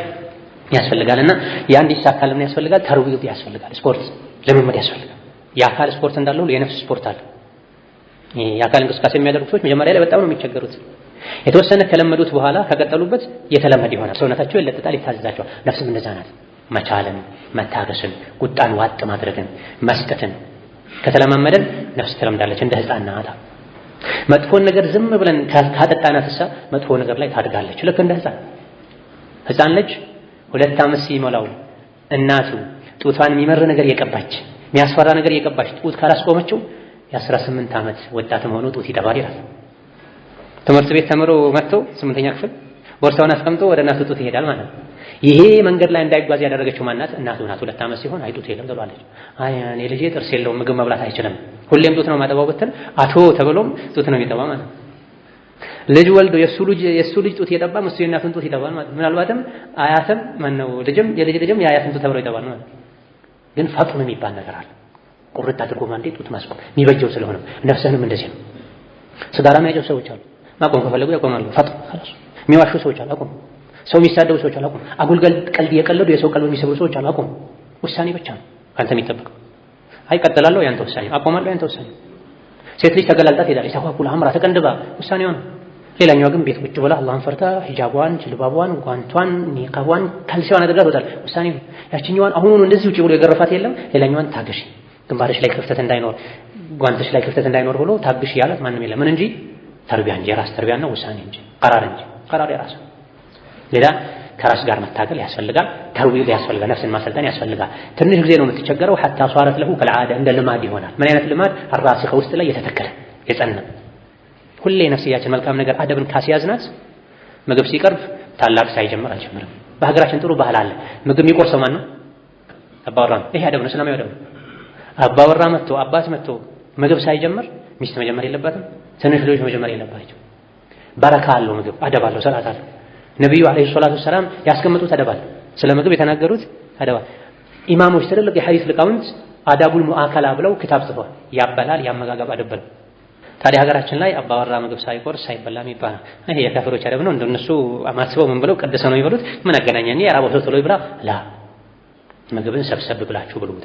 ያስፈልጋልና ያ እንዲሳካል ምን ያስፈልጋል? ተርቢያ ያስፈልጋል። ስፖርት ልምምድ ያስፈልጋል። የአካል ስፖርት እንዳለው የነፍስ ስፖርት አለ። የአካል እንቅስቃሴ የሚያደርጉ ሰዎች መጀመሪያ ላይ በጣም ነው የሚቸገሩት። የተወሰነ ከለመዱት በኋላ ከቀጠሉበት የተለመደ ይሆናል። ሰውነታቸው ይለጥጣል፣ ይታዘዛቸዋል። ነፍስም እንደዛ ናት። መቻልን፣ መታገስን፣ ቁጣን ዋጥ ማድረግን፣ መስጠትን ከተለማመደን ነፍስ ትለምዳለች። እንደ ህፃን ናት። መጥፎን ነገር ዝም ብለን ካጠጣናትሳ መጥፎ ነገር ላይ ታድጋለች። ልክ እንደ ህፃን ልጅ 2 ዓመት ሲሞላው እናቱ ጡቷን የሚመር ነገር የቀባች የሚያስፈራ ነገር የቀባች ጡት ካላስቆመችው የ18 ዓመት ወጣትም ሆኖ ጡት ይጠባል ይላል። ትምህርት ቤት ተምሮ መጥቶ 8ኛ ክፍል ቦርሳውን አስቀምጦ ወደ እናቱ ጡት ይሄዳል ማለት ነው። ይሄ መንገድ ላይ እንዳይጓዝ ያደረገችው ማናት? እናቱ ናት። 2 ዓመት ሲሆን አይ ጡት የለም ትሏለች። አይ እኔ ልጄ ጥርስ የለውም ምግብ መብላት አይችልም፣ ሁሌም ጡት ነው ማጠባው ብትል አቶ ተብሎም ጡት ነው የሚጠባ ማለት ነው። ልጅ ወልዶ የሱ ልጅ ጡት እየጠባም እሱ የእናቱን ጡት ይጠባል ማለት ነው። ምናልባትም አያትም ማነው ልጅም የልጅ ልጅም የአያትን ጡት ተብሎ ይጠባል ማለት ነው። ግን ፈጥኖ የሚባል ነገር አለ። ቁርጥ አድርጎ ማንዴ ጡት ማስቆም የሚበጀው ስለሆነ ነፍስህንም እንደዚህ ነው። ስጋራ የሚያጨው ሰዎች አሉ። ማቆም ከፈለጉ ያቆማሉ። ፈጥኖ خلاص የሚዋሹ ሰዎች አሉ። አቆም። ሰው የሚሳደቡ ሰዎች አሉ። አቆም። አጉል ቀልድ የቀለዱ የሰው ቀልብ የሚሰብሩ ሰዎች አሉ። አቆም። ውሳኔ ብቻ ነው አንተ የሚጠበቀው። አይ ቀጥላለሁ ያንተ ውሳኔ፣ አቆማለሁ ያንተ ውሳኔ። ሴት ልጅ ተገላልጣ ትሄዳለች። ተኳኩላ አምራ ተቀንድባ ውሳኔዋ ነው። ሌላኛዋ ግን ቤት ቁጭ ብላ አላህን ፈርታ ሂጃቧን፣ ጅልባቧን፣ ጓንቷን፣ ኒቃቧን፣ ካልሲዋን አድርጋ ትወጣለች። ውሳኔ ነው። ያችኛዋን አሁኑኑ እንደዚህ ውጪ ብሎ የገረፋት የለም። ሌላኛዋን ታገሽ፣ ግንባርሽ ላይ ክፍተት እንዳይኖር፣ ጓንትሽ ላይ ክፍተት እንዳይኖር ብሎ ታግሽ ያላት ማንም የለም። ምን እንጂ ተርቢያ እንጂ የራስ ተርቢያና ውሳኔ እንጂ ቀራር እንጂ ቀራር የራስ ሌላ ከራስ ጋር መታገል ያስፈልጋል። ተርቢያ ያስፈልጋል። ነፍስን ማሰልጠን ያስፈልጋል። ትንሽ ጊዜ ነው የምትቸገረው። ሐታ ሷረት ለሁ ከልዓዳ እንደ ልማድ ይሆናል። ምን አይነት ልማድ? አራሲኸ ውስጥ ላይ የተተከለ የጸና ሁሌ ነፍስያችን መልካም ነገር አደብን ካስያዝናት ምግብ ሲቀርብ ታላቅ ሳይጀምር አልጀምርም። በሀገራችን ጥሩ ባህል አለ። ምግብ የሚቆርሰው ማን ነው? አባወራ ነው። ይሄ አደብ ነው፣ እስላማዊ አደብ ነው። አባወራ መጥቶ አባት መጥቶ ምግብ ሳይጀምር ሚስት መጀመር የለባትም። ትንሽ ልጆች መጀመር የለባቸው። በረካ አለው ምግብ፣ አደብ አለው፣ ሰላት አለው። ነብዩ አለይሂ ሰላቱ ሰላም ያስቀመጡት አደብ አለ። ስለ ምግብ የተናገሩት አደብ አለ። ኢማሞች ትልልቅ የሐዲስ ሊቃውንት አዳቡል ሙአከላ ብለው ክታብ ጽፈዋል። ያበላል ያመጋገብ አደብ ነው። ታዲያ ሀገራችን ላይ አባወራ ምግብ ሳይቆርስ ሳይበላም ይባላል። ይሄ የካፊሮች አደብ ነው እንደነሱ ማስበው ምን ብለው ቀደሰ ነው ይበሉት ምን አገናኛኝ ያራቦት ቶሎ ይብላ ላ ምግብን ሰብሰብ ብላችሁ ብሉት።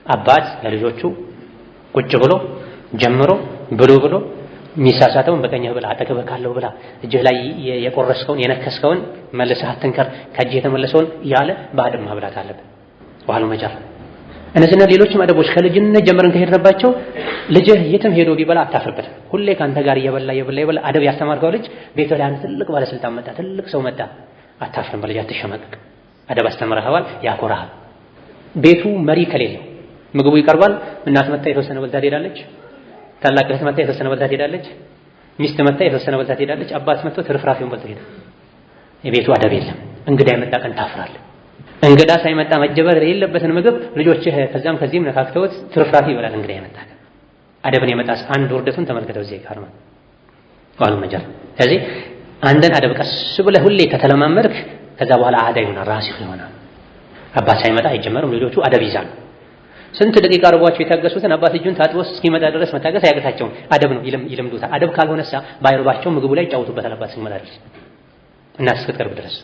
አባት ለልጆቹ ቁጭ ብሎ ጀምሮ ብሎ ሚሳሳተውን በቀኝህ ብላ አጠገብህ ካለው ብላ እጅህ ላይ የቆረስከውን የነከስከውን መልሰህ አትንከር ከእጅህ የተመለሰውን ያለ ባድም ማብላት አለበት። ወሃሉ መጀር እነዚህና ሌሎችም አደቦች ከልጅነት ጀምረን ከሄድንባቸው ልጅህ የትም ሄዶ ቢበላ አታፍርበትም። ሁሌ ካንተ ጋር እየበላ አደብ ያስተማርከው ልጅ ቤት ላይ አንድ ትልቅ ባለስልጣን መጣ ትልቅ ሰው መጣ አታፍርም። በልጅ አትሸማቀቅ። አደብ አስተምረኸዋል ያኮራሃል። ቤቱ መሪ ከሌለው ምግቡ ይቀርባል። እናት መጣ የተወሰነ በልታ ትሄዳለች። ታላቅ እህት መጣ የተወሰነ በልታ ትሄዳለች። ሚስት መጣ የተወሰነ በልታ ትሄዳለች። አባት መጥቶ ትርፍራፊውን በልቶ ይሄዳል። የቤቱ አደብ የለም። እንግዳ የመጣ ቀን ታፍራለህ። እንግዳ ሳይመጣ መጀበር የሌለበትን ምግብ ልጆችህ ከዛም ከዚህም ነካክተውት ትርፍራፊ ይበላል። እንግዳ የመጣ አደብን የመጣስ አንድ ውርደቱን ተመልከተው እዚህ ጋር ነው ዋሉ መጀር። ስለዚህ አንድን አደብ ቀስ ብለህ ሁሌ ከተለማመድክ ከዛ በኋላ አዳ ይሆናል ራሲኽ ይሆናል። አባት ሳይመጣ አይጀመርም። ልጆቹ አደብ ይዛሉ። ስንት ደቂቃ አርቧቸው የታገሱትን አባት እጁን ታጥቦ እስኪመጣ ድረስ መታገስ አያቅታቸውም። አደብ ነው ይለምዱታል። አደብ ካልሆነሳ ባይርባቸው ምግቡ ላይ ይጫወቱበታል አባት እስኪመጣ ድረስ እና እስክትቀርብ ድረስ።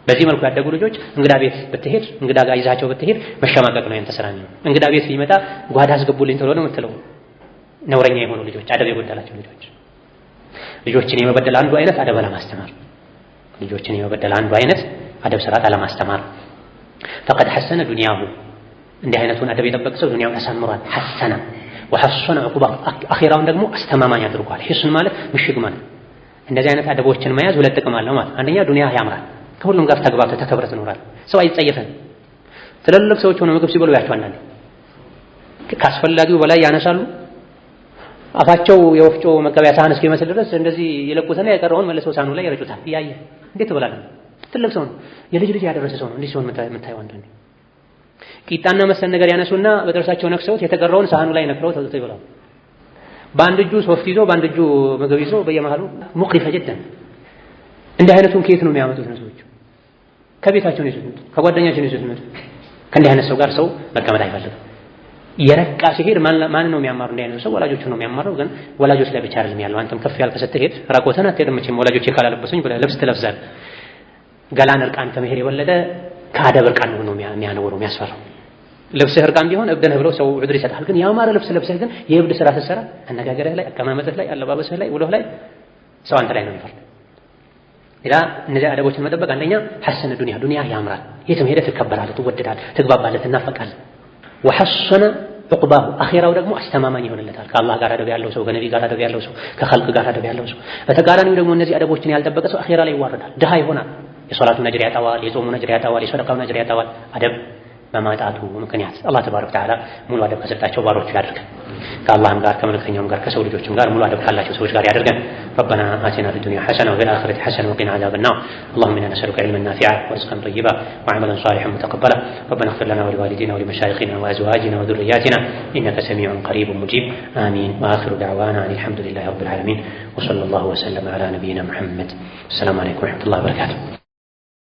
በዚህ መልኩ ያደጉ ልጆች እንግዳ ቤት ብትሄድ እንግዳ ጋር ይዛቸው ብትሄድ መሸማቀቅ ነው ያንተ ስራ ነው። እንግዳ ቤት ቢመጣ ጓዳ አስገቡልኝ ተብሎ ነው የምትለው። ነውረኛ የሆኑ ልጆች አደብ የጎደላቸው ልጆችን የመበደል አንዱ አይነት አደብ አለማስተማር። ልጆችን የመበደል አንዱ አይነት አደብ ስርዓት አለማስተማር። ፈቀድ ሐሰነ ዱንያሁ እንዲህ አይነቱን አደብ የጠበቀ ሰው ዱንያውን ያሳምሯል። ሐሰነ ወሐሰነ ዑቁባ አኺራውን ደግሞ አስተማማኝ አድርጓል። ሂስን ማለት ምሽግ ማለት። እንደዚህ አይነት አደቦችን መያዝ ሁለት ጥቅም አለው ማለት አንደኛ ዱንያ ያምራል። ከሁሉም ጋር ተግባብተህ ተከብረህ ትኖራለህ። ሰው አይጸየፍም። ትልልቅ ሰዎች ሆነው ምግብ ሲበሉ ያቸው አንዳንዴ ካስፈላጊው በላይ ያነሳሉ። አፋቸው የወፍጮ መቀበያ ሳህን እስኪመስል ድረስ እንደዚህ የለቁትና የቀረውን መልሰው ሳህኑ ላይ ይረጩታል። እያየህ እንዴት ትበላለህ? ትልቅ ሰው ነው፣ የልጅ ያደረሰ ሰው ነው። እንዲህ ሲሆን የምታየው አንዳንዴ ቂጣና መሰል ነገር ያነሱና በጥርሳቸው ነክሰውት የተቀረውን ሳህኑ ላይ ነክረው ተውተው ይበላሉ። በአንድ እጁ ሶፍት ይዞ በአንድ እጁ ምግብ ይዞ በየመሃሉ ሙቅሪፈ ጀደን። እንዲህ አይነቱን ከየት ነው የሚያመጡት? ሰዎች ከቤታቸው ነው ይዙት፣ ከጓደኛቸው ነው ይዙት። ከእንዲህ አይነት ሰው ጋር ሰው መቀመጥ አይፈልግም። የረቃ ሲሄድ ማን ነው የሚያማሩ? እንዲህ አይነት ሰው ወላጆቹ ነው የሚያማረው። ግን ወላጆች ላይ ብቻ አይደለም ያለው። አንተም ከፍ ያልከ ስትሄድ ራቆተን አትሄድም መቼም። ወላጆች ካላለበሱኝ ብለህ ልብስ ትለብሳለህ። ገላን እርቃን ከመሄድ የበለጠ ከአደብ እርቃን ነው የሚያነውረው የሚያስፈራው። ልብስህ እርቃን ቢሆን እብድ ነህ ብለው ሰው ዑድር ይሰጣል። ግን ያማረ ልብስ ለብሰህ ግን የእብድ ስራ ስትሰራ አነጋገርህ ላይ፣ አቀማመጥህ ላይ፣ አለባበስህ ላይ፣ ውሎህ ላይ ሰው አንተ ላይ ነው የሚፈርድ። ሌላ እነዚህ አደቦችን መጠበቅ አንደኛ ሐሰነ ዱንያ ያምራል። የትም ሄደህ ትከበራለህ፣ ትወደዳለህ፣ ትግባባለህ፣ ትናፈቃለህ። ወሐሰነ ዑቅባሁ አኺራው ደግሞ አስተማማኝ ይሆንለታል። ከአላህ ጋር አደብ ያለው ሰው፣ ከነቢ ጋር አደብ ያለው ሰው፣ ከኸልቅ ጋር አደብ ያለው ሰው። በተቃራኒው ደግሞ እነዚህ አደቦችን ያልጠበቀ ሰው አኺራ ላይ ይዋረዳል፣ ድሃ ይሆናል። የሶላቱን አጅር ያጣዋል፣ የጾሙን አጅር ያጣዋል፣ የሰደቃውን አጅር ያጣዋል። አደብ በማጣቱ ምክንያት አላህ ተባረከ ወተዓላ ሙሉ አደብ ከሰጣቸው ባሮቹ ያድርገን። ከአላህም ጋር ከመልእክተኛውም ጋር ከሰው ልጆችም ጋር ሙሉ አደብ ካላቸው ሰዎች ጋር ያድርገን። ረበና አቲና ፊ ዱንያ ሐሰነ ወፊል አኺረቲ ሐሰነ ወቂና ዐዛበን ናር። اللهم إنا نسألك علما نافعا ورزقا طيبا وعملا صالحا متقبلا. ربنا اغفر لنا ولوالدينا ولمشايخنا وأزواجنا وذرياتنا إنك سميع قريب مجيب. آمين. وآخر دعوانا أن الحمد لله رب العالمين وصلى الله وسلم على نبينا محمد. السلام عليكم ورحمة الله وبركاته.